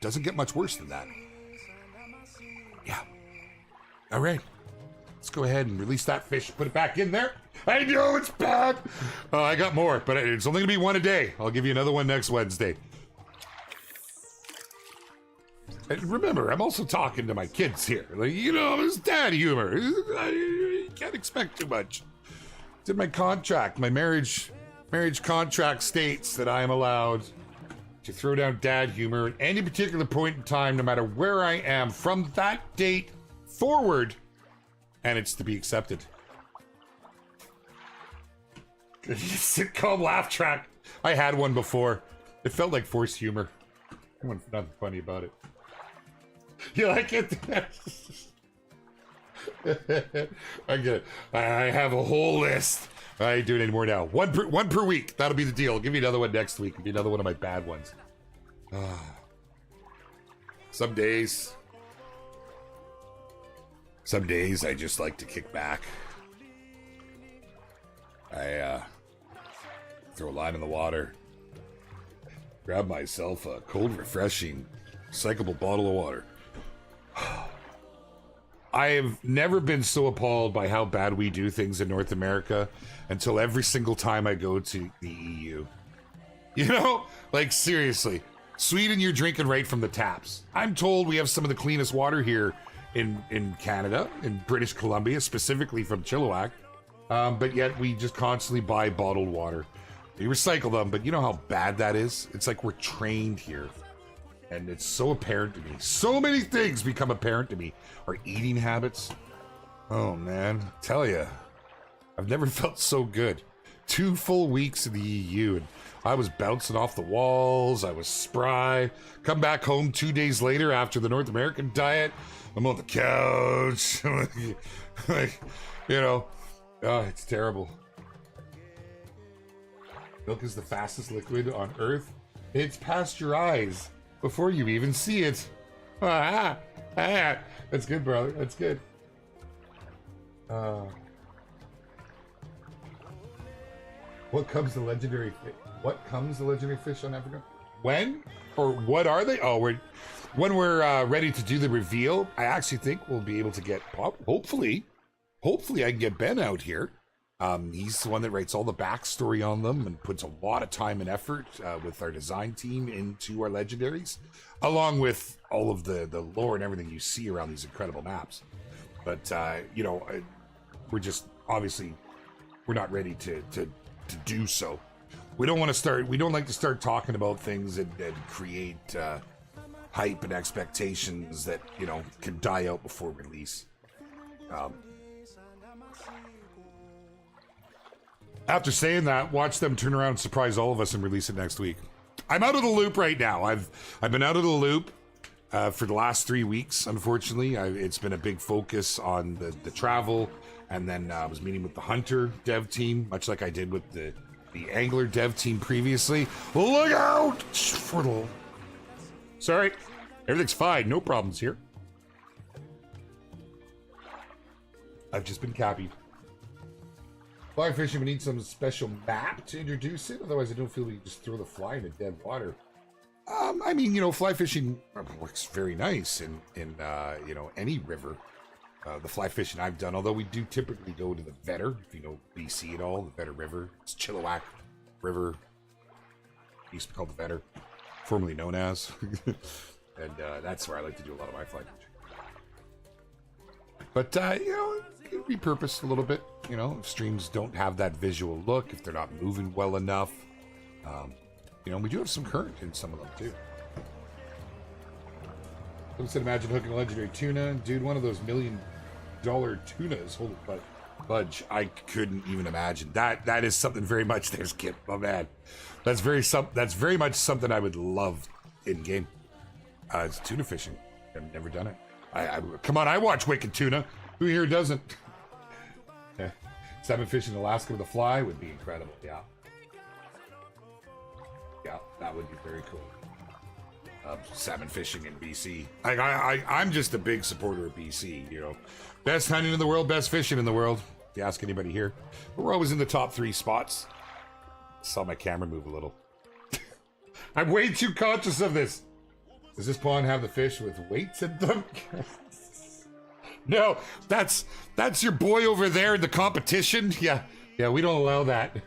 Doesn't get much worse than that. Yeah. All right. Let's go ahead and release that fish. Put it back in there. I know it's bad. I got more, but it's only going to be one a day. I'll give you another one next Wednesday. And remember, I'm also talking to my kids here. Like, you know, it's dad humor. You can't expect too much. It's in my contract. My marriage contract states that I am allowed to throw down dad humor at any particular point in time, no matter where I am, from that date forward, and it's to be accepted. Sitcom laugh track. I had one before. It felt like forced humor. Nothing funny about it. You like it? I get it. I have a whole list. I ain't doing any more now. One per week. That'll be the deal. I'll give you another one next week. It'll be another one of my bad ones. Some days I just like to kick back. I throw a line in the water, grab myself a cold, refreshing, recyclable bottle of water. I have never been so appalled by how bad we do things in North America until every single time I go to the EU. You know? Like, seriously. Sweden, you're drinking right from the taps. I'm told we have some of the cleanest water here in Canada, in British Columbia, specifically from Chilliwack. But yet we just constantly buy bottled water. We recycle them, but you know how bad that is? It's like we're trained here. And it's so apparent to me. So many things become apparent to me. Our eating habits. Oh, man. Tell ya. I've never felt so good. 2 full weeks in the EU, and I was bouncing off the walls. I was spry. Come back home 2 days later after the North American diet. I'm on the couch. Like, you know. Oh, it's terrible. Milk is the fastest liquid on Earth. It's past your eyes before you even see it. That's good, brother. That's good. What comes the legendary fish on Africa? When? Or what are they? Oh, when we're ready to do the reveal, I actually think we'll be able to get, hopefully I can get Ben out here. He's the one that writes all the backstory on them and puts a lot of time and effort with our design team into our legendaries, along with all of the lore and everything you see around these incredible maps. But you know, we're just obviously we're not ready to do so. We don't want to start. We don't like to start talking about things and create hype and expectations that, you know, can die out before release. After saying that, watch them turn around and surprise all of us and release it next week. I'm out of the loop right now. I've been out of the loop for the last 3 weeks, unfortunately. It's been a big focus on the travel, and then I was meeting with the Hunter dev team, much like I did with the Angler dev team previously. Look out! Sorry, everything's fine. No problems here. I've just been copied. Fly fishing, we need some special map to introduce it. Otherwise, I don't feel we can just throw the fly into dead water. I mean, you know, fly fishing works very nice in you know, any river. The fly fishing I've done, although we do typically go to the Vetter, if you know BC at all, the Vetter River. It's Chilliwack River. It used to be called the Vetter, formerly known as. And that's where I like to do a lot of my fly fishing. But, you know, it can be repurposed a little bit. You know, if streams don't have that visual look, if they're not moving well enough. You know, we do have some current in some of them, too. Someone said, imagine hooking a legendary tuna. Dude, one of those $1 million tunas. Holy fudge. I couldn't even imagine. That is something very much, there's Kip, my man. That's very much something I would love in-game. It's tuna fishing. I've never done it. Come on, I watch Wicked Tuna. Who here doesn't? Salmon fishing in Alaska with a fly would be incredible. Yeah. Yeah, that would be very cool. Salmon fishing in BC. I'm just a big supporter of BC, you know. Best hunting in the world, best fishing in the world. If you ask anybody here. But we're always in the top 3 spots. Saw my camera move a little. I'm way too conscious of this. Does this pond have the fish with weights in them? No, that's your boy over there in the competition. Yeah, we don't allow that.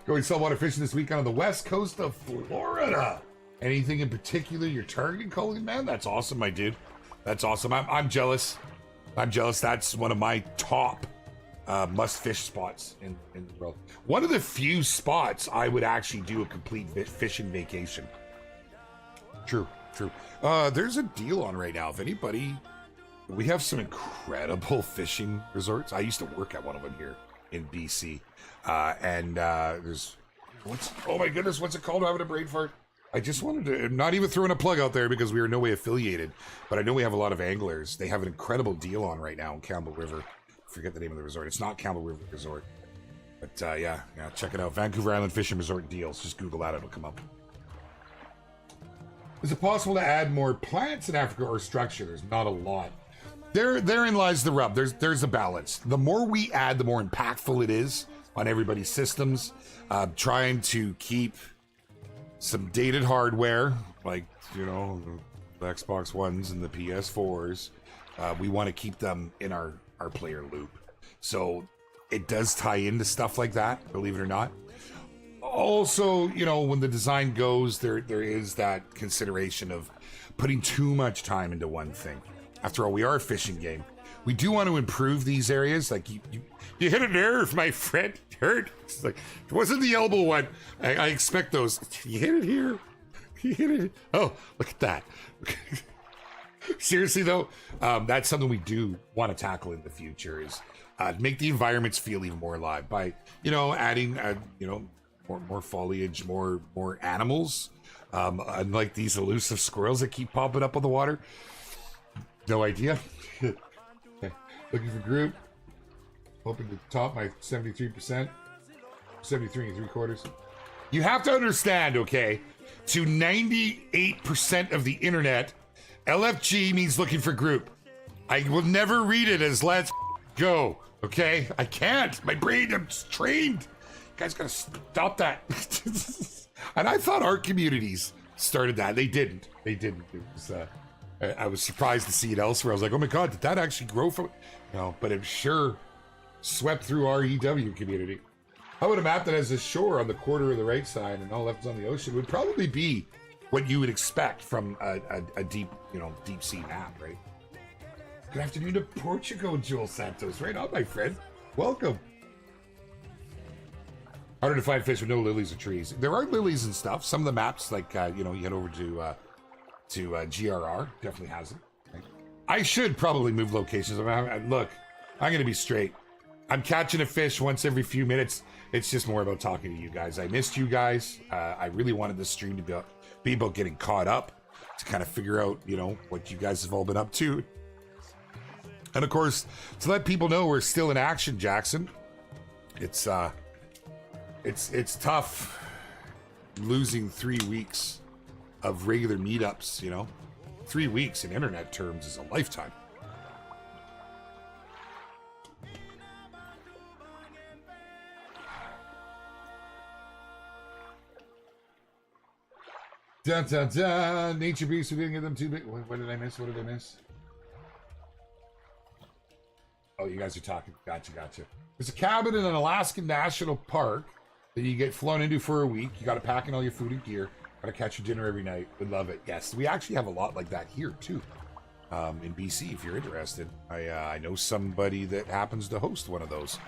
Going saltwater fishing this weekend on the west coast of Florida. Anything in particular you're targeting, Colleen, man? That's awesome, my dude. That's awesome. I'm jealous. I'm jealous. That's one of my top must-fish spots in the world. One of the few spots I would actually do a complete fishing vacation. True. There's a deal on right now. If anybody... We have some incredible fishing resorts. I used to work at one of them here in BC. And there's... Oh my goodness, what's it called? I'm having a brain fart. I just wanted to... Not even throwing a plug out there because we are no way affiliated. But I know we have a lot of anglers. They have an incredible deal on right now in Campbell River. I forget the name of the resort. It's not Campbell River Resort. But yeah, check it out. Vancouver Island Fishing Resort deals. Just Google that, it'll come up. Is it possible to add more plants in Africa or structure? There's not a lot. Therein lies the rub. There's a balance. The more we add, the more impactful it is on everybody's systems. Trying to keep some dated hardware, like, you know, the Xbox Ones and the PS4s. We want to keep them in our player loop. So it does tie into stuff like that, believe it or not. Also, you know, when the design goes, there is that consideration of putting too much time into one thing. After all, we are a fishing game. We do want to improve these areas. Like, you hit a nerve, my friend. It hurt. It's like, it wasn't the elbow one. I expect those. You hit it here. You hit it. Oh, look at that. Seriously, though, that's something we do want to tackle in the future is make the environments feel even more alive by, you know, adding, you know, more foliage, more animals. Unlike these elusive squirrels that keep popping up on the water. No idea. Okay. Looking for group. Hoping to top my 73%. 73 and 3/4. You have to understand, okay? To 98% of the internet, LFG means looking for group. I will never read it as let's go. Okay? I can't. My brain, I'm trained. You guys gotta stop that. And I thought art communities started that. They didn't. It was, I was surprised to see it elsewhere. I was like, oh my God, did that actually grow from... No, but I'm sure swept through our EW community. How about a map that has a shore on the quarter of the right side and all left is on the ocean? Would probably be what you would expect from a deep, deep sea map, right? Good afternoon to Portugal, Joel Santos. Right on, my friend. Welcome. Harder to find fish with no lilies or trees. There are lilies and stuff. Some of the maps, like you head over to GRR, definitely has it. Right? I should probably move locations. Look, I'm gonna be straight. I'm catching a fish once every few minutes. It's just more about talking to you guys. I missed you guys. I really wanted this stream to be about getting caught up, to kind of figure out, what you guys have all been up to. And of course, to let people know we're still in action, Jackson. It's tough losing 3 weeks of regular meetups, 3 weeks in internet terms is a lifetime. Dun, dun, dun. Nature beasts, we didn't get them too big. What did I miss? What did I miss? Oh, you guys are talking. Gotcha. There's a cabin in an Alaskan national park that you get flown into for a week. You got to pack in all your food and gear. Got to catch your dinner every night. Would love it. Yes, we actually have a lot like that here too, in BC. If you're interested, I know somebody that happens to host one of those.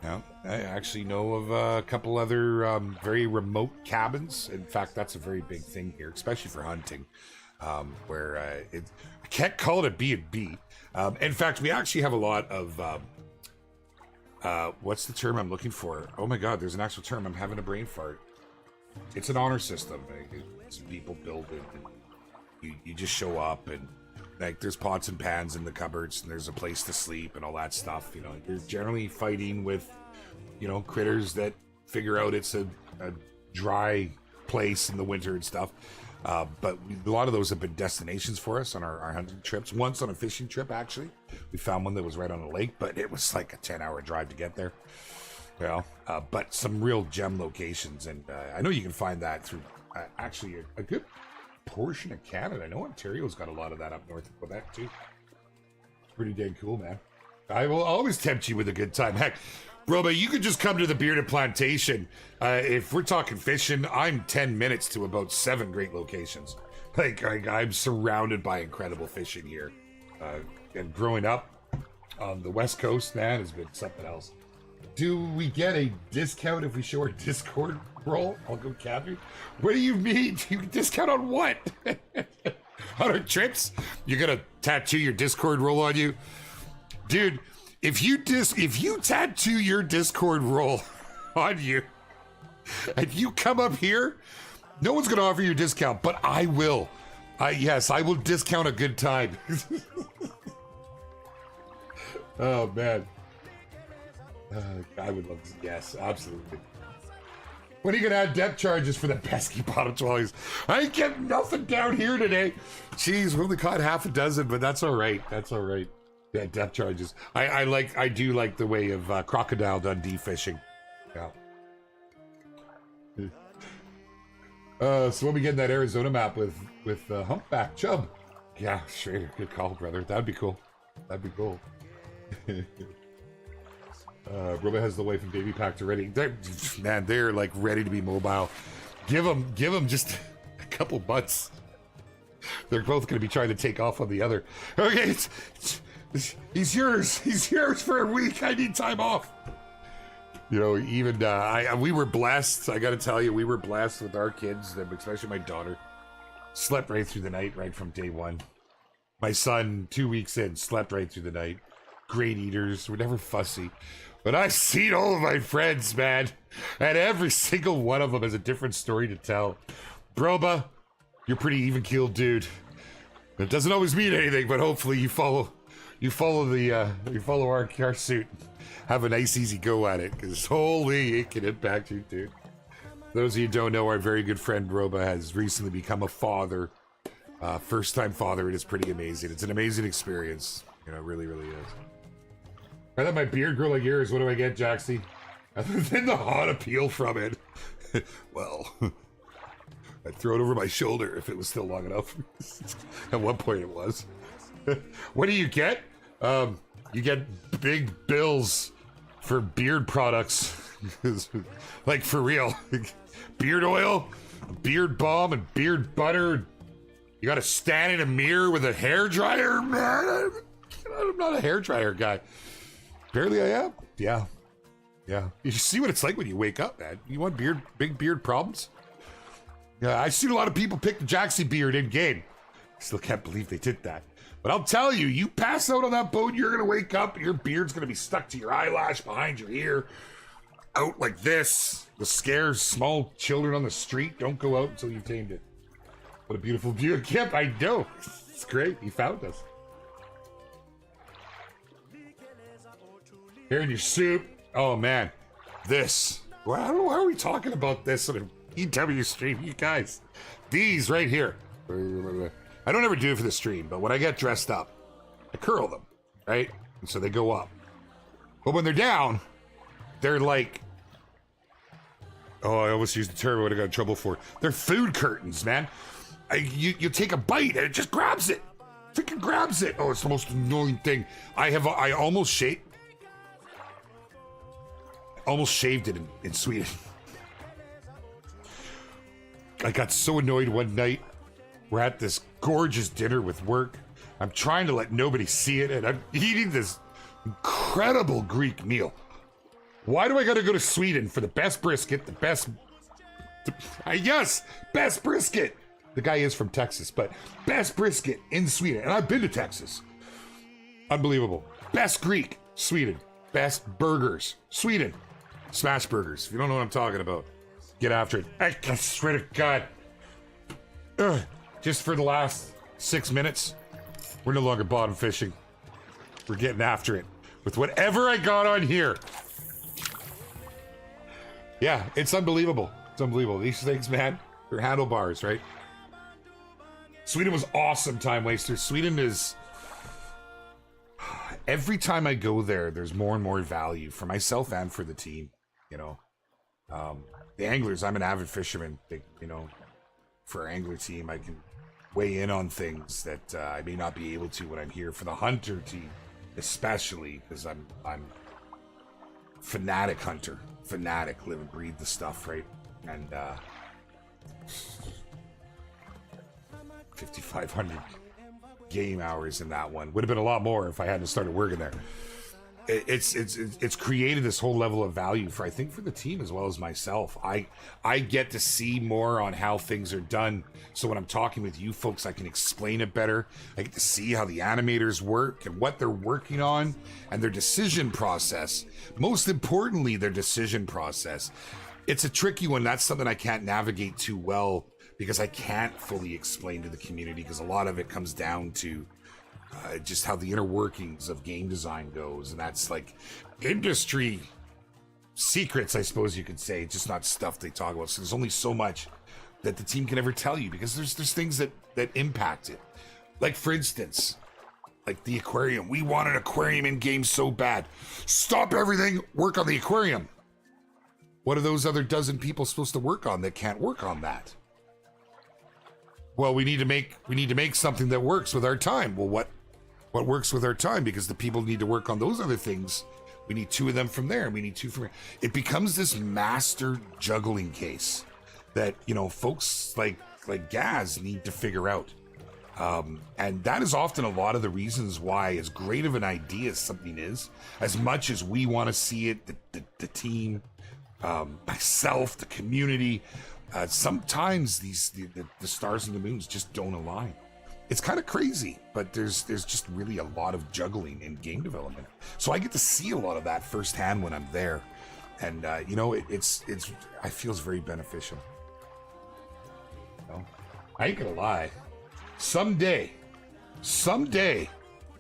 Yeah, I actually know of a couple other very remote cabins. In fact, that's a very big thing here, especially for hunting, where I can't call it a B&B. In fact, we actually have a lot of what's the term I'm looking for? Oh my God, there's an actual term. I'm having a brain fart. It's an honor system. It's people build it, and you just show up, and like there's pots and pans in the cupboards, and there's a place to sleep and all that stuff. You're generally fighting with, critters that figure out it's a dry place in the winter and stuff. But a lot of those have been destinations for us on our hunting trips. Once on a fishing trip, actually, we found one that was right on a lake, but it was like a 10-hour drive to get there. But some real gem locations, and I know you can find that through actually a good portion of Canada. I know Ontario's got a lot of that up north of Quebec too. It's pretty dang cool, man. I will always tempt you with a good time. Heck, Roba, you could just come to the Bearded Plantation. If we're talking fishing, I'm 10 minutes to about 7 great locations. Like I'm surrounded by incredible fishing here. And growing up on the West Coast, man, has been something else. Do we get a discount if we show our Discord role? I'll go Catherine. What do you mean? You discount on what? On our trips? You're gonna tattoo your Discord role on you? Dude, if you tattoo your Discord role on you and you come up here, no one's gonna offer you a discount, but I will. Yes, I will discount a good time. Oh man. I would love to. Yes, absolutely. When are you gonna add depth charges for the pesky bottom twalies? I ain't getting nothing down here today. Jeez, we only caught half a dozen, but that's all right. That's all right. Yeah, depth charges. I do like the way of Crocodile Dundee fishing. Yeah. So when we get that Arizona map with humpback chub, yeah, Schrader, good call, brother. That'd be cool. That'd be cool. Roba has the wife and baby packed already. They're like ready to be mobile. Give them just a couple months. They're both going to be trying to take off on the other. Okay, he's yours. He's yours for a week. I need time off. Even we were blessed. I got to tell you, we were blessed with our kids, especially my daughter. Slept right through the night, right from day one. My son, 2 weeks in, slept right through the night. Great eaters. We're never fussy. But I've seen all of my friends, man. And every single one of them has a different story to tell. Broba, you're pretty even-keeled dude. It doesn't always mean anything, but hopefully you follow our suit. Have a nice, easy go at it, because holy, it can impact you, dude. Those of you who don't know, our very good friend Broba has recently become a father. First-time father. It is pretty amazing. It's an amazing experience. It really, really is. I let my beard grow like yours. What do I get, Jaxy? Other than the hot appeal from it. Well, I'd throw it over my shoulder if it was still long enough. At one point it was. What do you get? You get big bills for beard products. Like, for real. Beard oil, beard balm, and beard butter. You gotta stand in a mirror with a hair dryer, man. I'm not a hair dryer guy. Apparently I am. Yeah. You see what it's like when you wake up, man. You want big beard problems? Yeah, I've seen a lot of people pick the JaxyBeard in game. Still can't believe they did that. But I'll tell you, you pass out on that boat, you're gonna wake up and your beard's gonna be stuck to your eyelash behind your ear. Out like this. The scares small children on the street. Don't go out until you've tamed it. What a beautiful view. Yep, I know. It's great. He found us. Here in your soup. Oh, man. This. Well, I don't know why are we talking about this on an EW stream, you guys. These right here. I don't ever do it for the stream, but when I get dressed up, I curl them, right? And so they go up. But when they're down, they're like... Oh, I almost used the term I would have got in trouble for. They're food curtains, man. You take a bite and it just grabs it. Freaking grabs it. Oh, it's the most annoying thing. I almost shaved it in Sweden. I got so annoyed one night. We're at this gorgeous dinner with work. I'm trying to let nobody see it, and I'm eating this incredible Greek meal. Why do I gotta go to Sweden for the best brisket, best brisket. The guy is from Texas, but best brisket in Sweden. And I've been to Texas. Unbelievable. Best Greek, Sweden. Best burgers, Sweden. Smash burgers. If you don't know what I'm talking about, get after it. I swear to God. Just for the last 6 minutes, we're no longer bottom fishing. We're getting after it with whatever I got on here. Yeah, it's unbelievable. It's unbelievable. These things, man, they're handlebars, right? Sweden was awesome, time waster. Sweden is... Every time I go there, there's more and more value for myself and for the team, you know. The anglers, I'm an avid fisherman. You know, for our angler team, I can weigh in on things that I may not be able to when I'm here. For the hunter team, especially, because I'm fanatic hunter. Fanatic, live and breathe the stuff, right? And 5,500 game hours in that one. Would have been a lot more if I hadn't started working there. It's created this whole level of value for, I think, for the team as well as myself. I get to see more on how things are done. So when I'm talking with you folks, I can explain it better. I get to see how the animators work and what they're working on and their decision process. Most importantly, their decision process. It's a tricky one. That's something I can't navigate too well because I can't fully explain to the community because a lot of it comes down to just how the inner workings of game design goes, and that's like industry secrets, I suppose you could say. It's just not stuff they talk about. So there's only so much that the team can ever tell you because there's things that impact it. Like, for instance, like the aquarium. We want an aquarium in game so bad. Stop everything, work on the aquarium. What are those other dozen people supposed to work on that can't work on that? Well, we need to make something that works with our time. Well, what works with our time? Because the people need to work on those other things. We need 2 of them from there, and we need 2 from here. It becomes this master juggling case that, you know, folks like Gaz need to figure out. And that is often a lot of the reasons why, as great of an idea as something is, as much as we want to see it, the team, myself, the community, sometimes the stars and the moons just don't align. It's kind of crazy, but there's just really a lot of juggling in game development. So I get to see a lot of that firsthand when I'm there, and you know, I feel it's very beneficial. You know? I ain't gonna lie. Someday,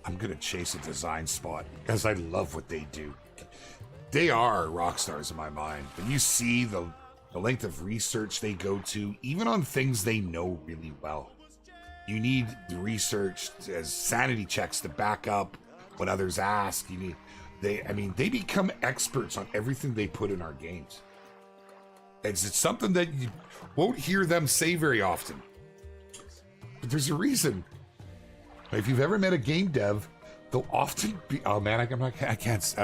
I'm gonna chase a design spot because I love what they do. They are rock stars in my mind. When you see the length of research they go to, even on things they know really well. You need the research as sanity checks to back up when others ask. They become experts on everything they put in our games. It's something that you won't hear them say very often. But there's a reason. If you've ever met a game dev they'll often be, oh man, I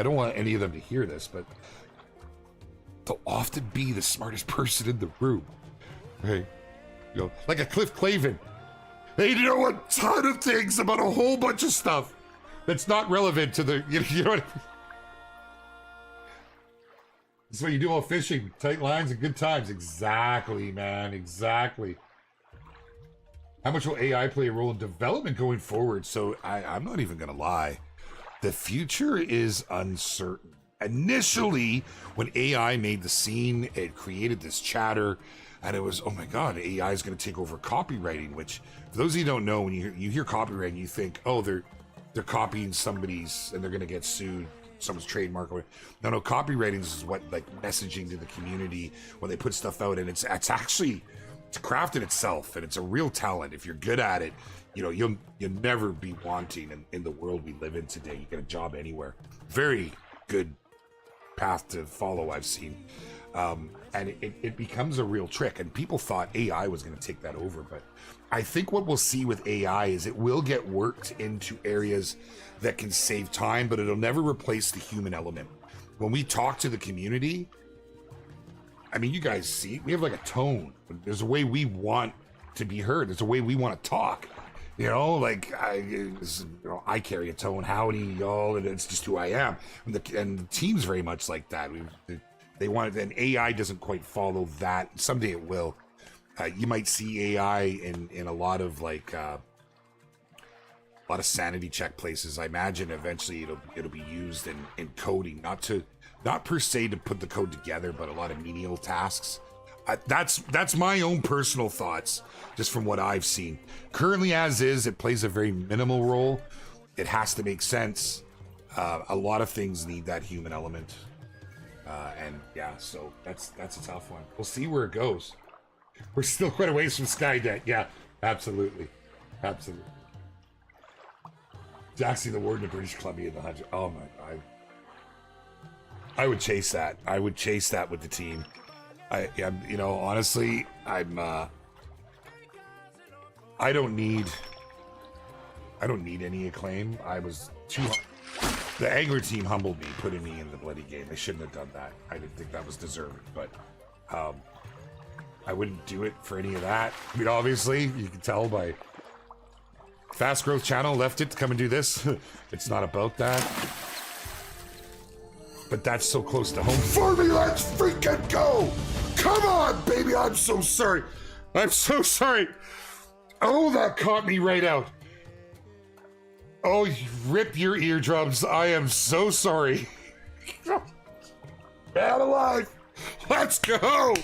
don't want any of them to hear this, but they'll often be the smartest person in the room. Right? You know, like a Cliff Clavin. They know a ton of things about a whole bunch of stuff that's not relevant to the, you know what I mean? That's what you do while fishing. Tight lines and good times. Exactly, man. Exactly. How much will AI play a role in development going forward? So I'm not even going to lie. The future is uncertain. Initially, when AI made the scene, it created this chatter, and it was, oh my God, AI is going to take over copywriting, which, for those of you who don't know, when you hear copywriting, you think, oh, they're copying somebody's, and they're going to get sued. Someone's trademark. No, copywriting is what, like, messaging to the community when they put stuff out, and it's actually, it's a craft in itself, and it's a real talent. If you're good at it, you know, you'll never be wanting in the world we live in today. You get a job anywhere. Very good path to follow, I've seen. And it becomes a real trick, and people thought AI was going to take that over, but I think what we'll see with AI is it will get worked into areas that can save time, but it'll never replace the human element. When we talk to the community, I mean, you guys see, we have like a tone. There's a way we want to be heard. There's a way we want to talk. You know, like I carry a tone, howdy, y'all, and it's just who I am. And the team's very much like that. They want it, and AI doesn't quite follow that. Someday it will. You might see AI in a lot of like a lot of sanity check places. I imagine eventually it'll be used in coding, not per se to put the code together, but a lot of menial tasks. That's my own personal thoughts, just from what I've seen. Currently, as is, it plays a very minimal role. It has to make sense. A lot of things need that human element, and yeah, so that's a tough one. We'll see where it goes. We're still quite a ways from Skynet. Yeah, absolutely. Jaxy, the warden of British Columbia in the 100. Oh my God. I would chase that. I would chase that with the team. You know, honestly, I don't need any acclaim. The Angler team humbled me, putting me in the bloody game. They shouldn't have done that. I didn't think that was deserved, but I wouldn't do it for any of that. I mean, obviously, you can tell by Fast Growth Channel left it to come and do this. It's not about that. But that's so close to home for me. Let's freaking go. Come on, baby. I'm so sorry. I'm so sorry. Oh, that caught me right out. Oh, rip your eardrums. I am so sorry. Man alive. Let's go.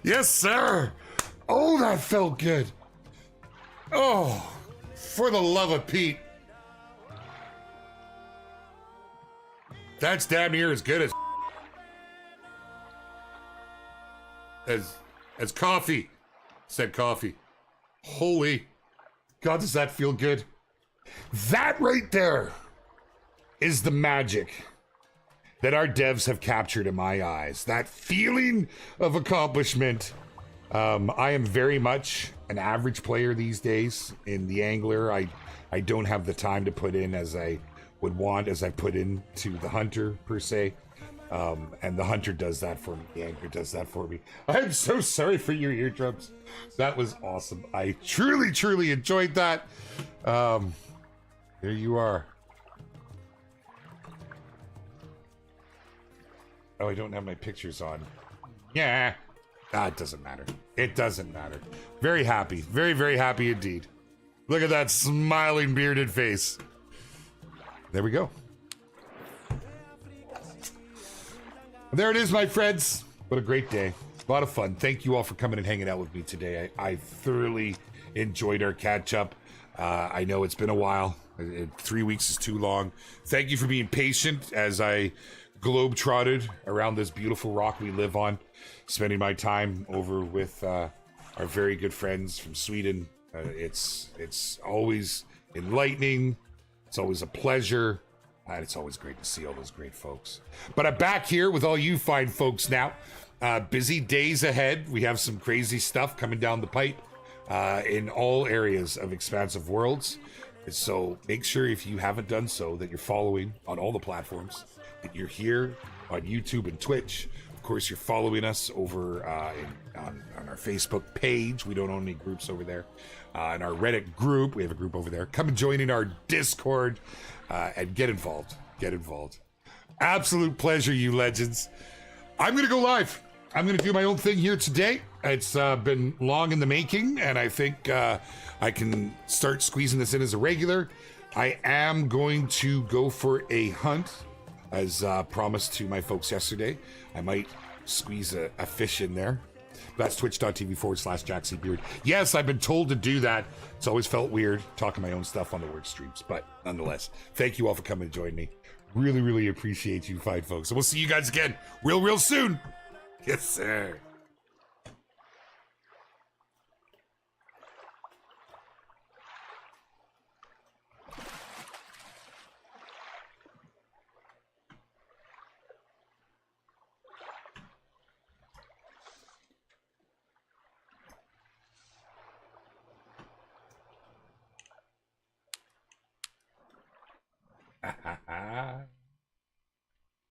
Yes, sir. Oh, that felt good. Oh, for the love of Pete. That's damn near as good as coffee. Said coffee. Holy God, does that feel good? That right there is the magic that our devs have captured in my eyes. That feeling of accomplishment. I am very much an average player these days in the Angler. I don't have the time to put in as I would want, as I put into the Hunter per se. And the Hunter does that for me. The Angler does that for me. I'm so sorry for your eardrums. That was awesome. I truly, truly enjoyed that. There you are. Oh, I don't have my pictures on. Yeah. It doesn't matter. It doesn't matter. Very happy. Very, very happy indeed. Look at that smiling bearded face. There we go. There it is, my friends. What a great day. A lot of fun. Thank you all for coming and hanging out with me today. I thoroughly enjoyed our catch up. I know it's been a while. 3 weeks is too long. Thank you for being patient as I globe-trotted around this beautiful rock we live on, spending my time over with our very good friends from Sweden. It's always enlightening. It's always a pleasure. And it's always great to see all those great folks. But I'm back here with all you fine folks now. Busy days ahead. We have some crazy stuff coming down the pipe in all areas of Expansive Worlds. So make sure if you haven't done so that you're following on all the platforms, that you're here on YouTube and Twitch. Of course, you're following us over on our Facebook page. We don't own any groups over there. In our Reddit group, we have a group over there. Come and join in our Discord and get involved. Get involved. Absolute pleasure, you legends. I'm going to go live. I'm going to do my own thing here today. It's been long in the making, and I think I can start squeezing this in as a regular. I am going to go for a hunt, as promised to my folks yesterday. I might squeeze a fish in there. That's twitch.tv/JaxyBeard. Yes, I've been told to do that. It's always felt weird talking my own stuff on the word streams, but nonetheless, thank you all for coming to join me. Really, really appreciate you fine folks. And we'll see you guys again real soon. Yes, sir.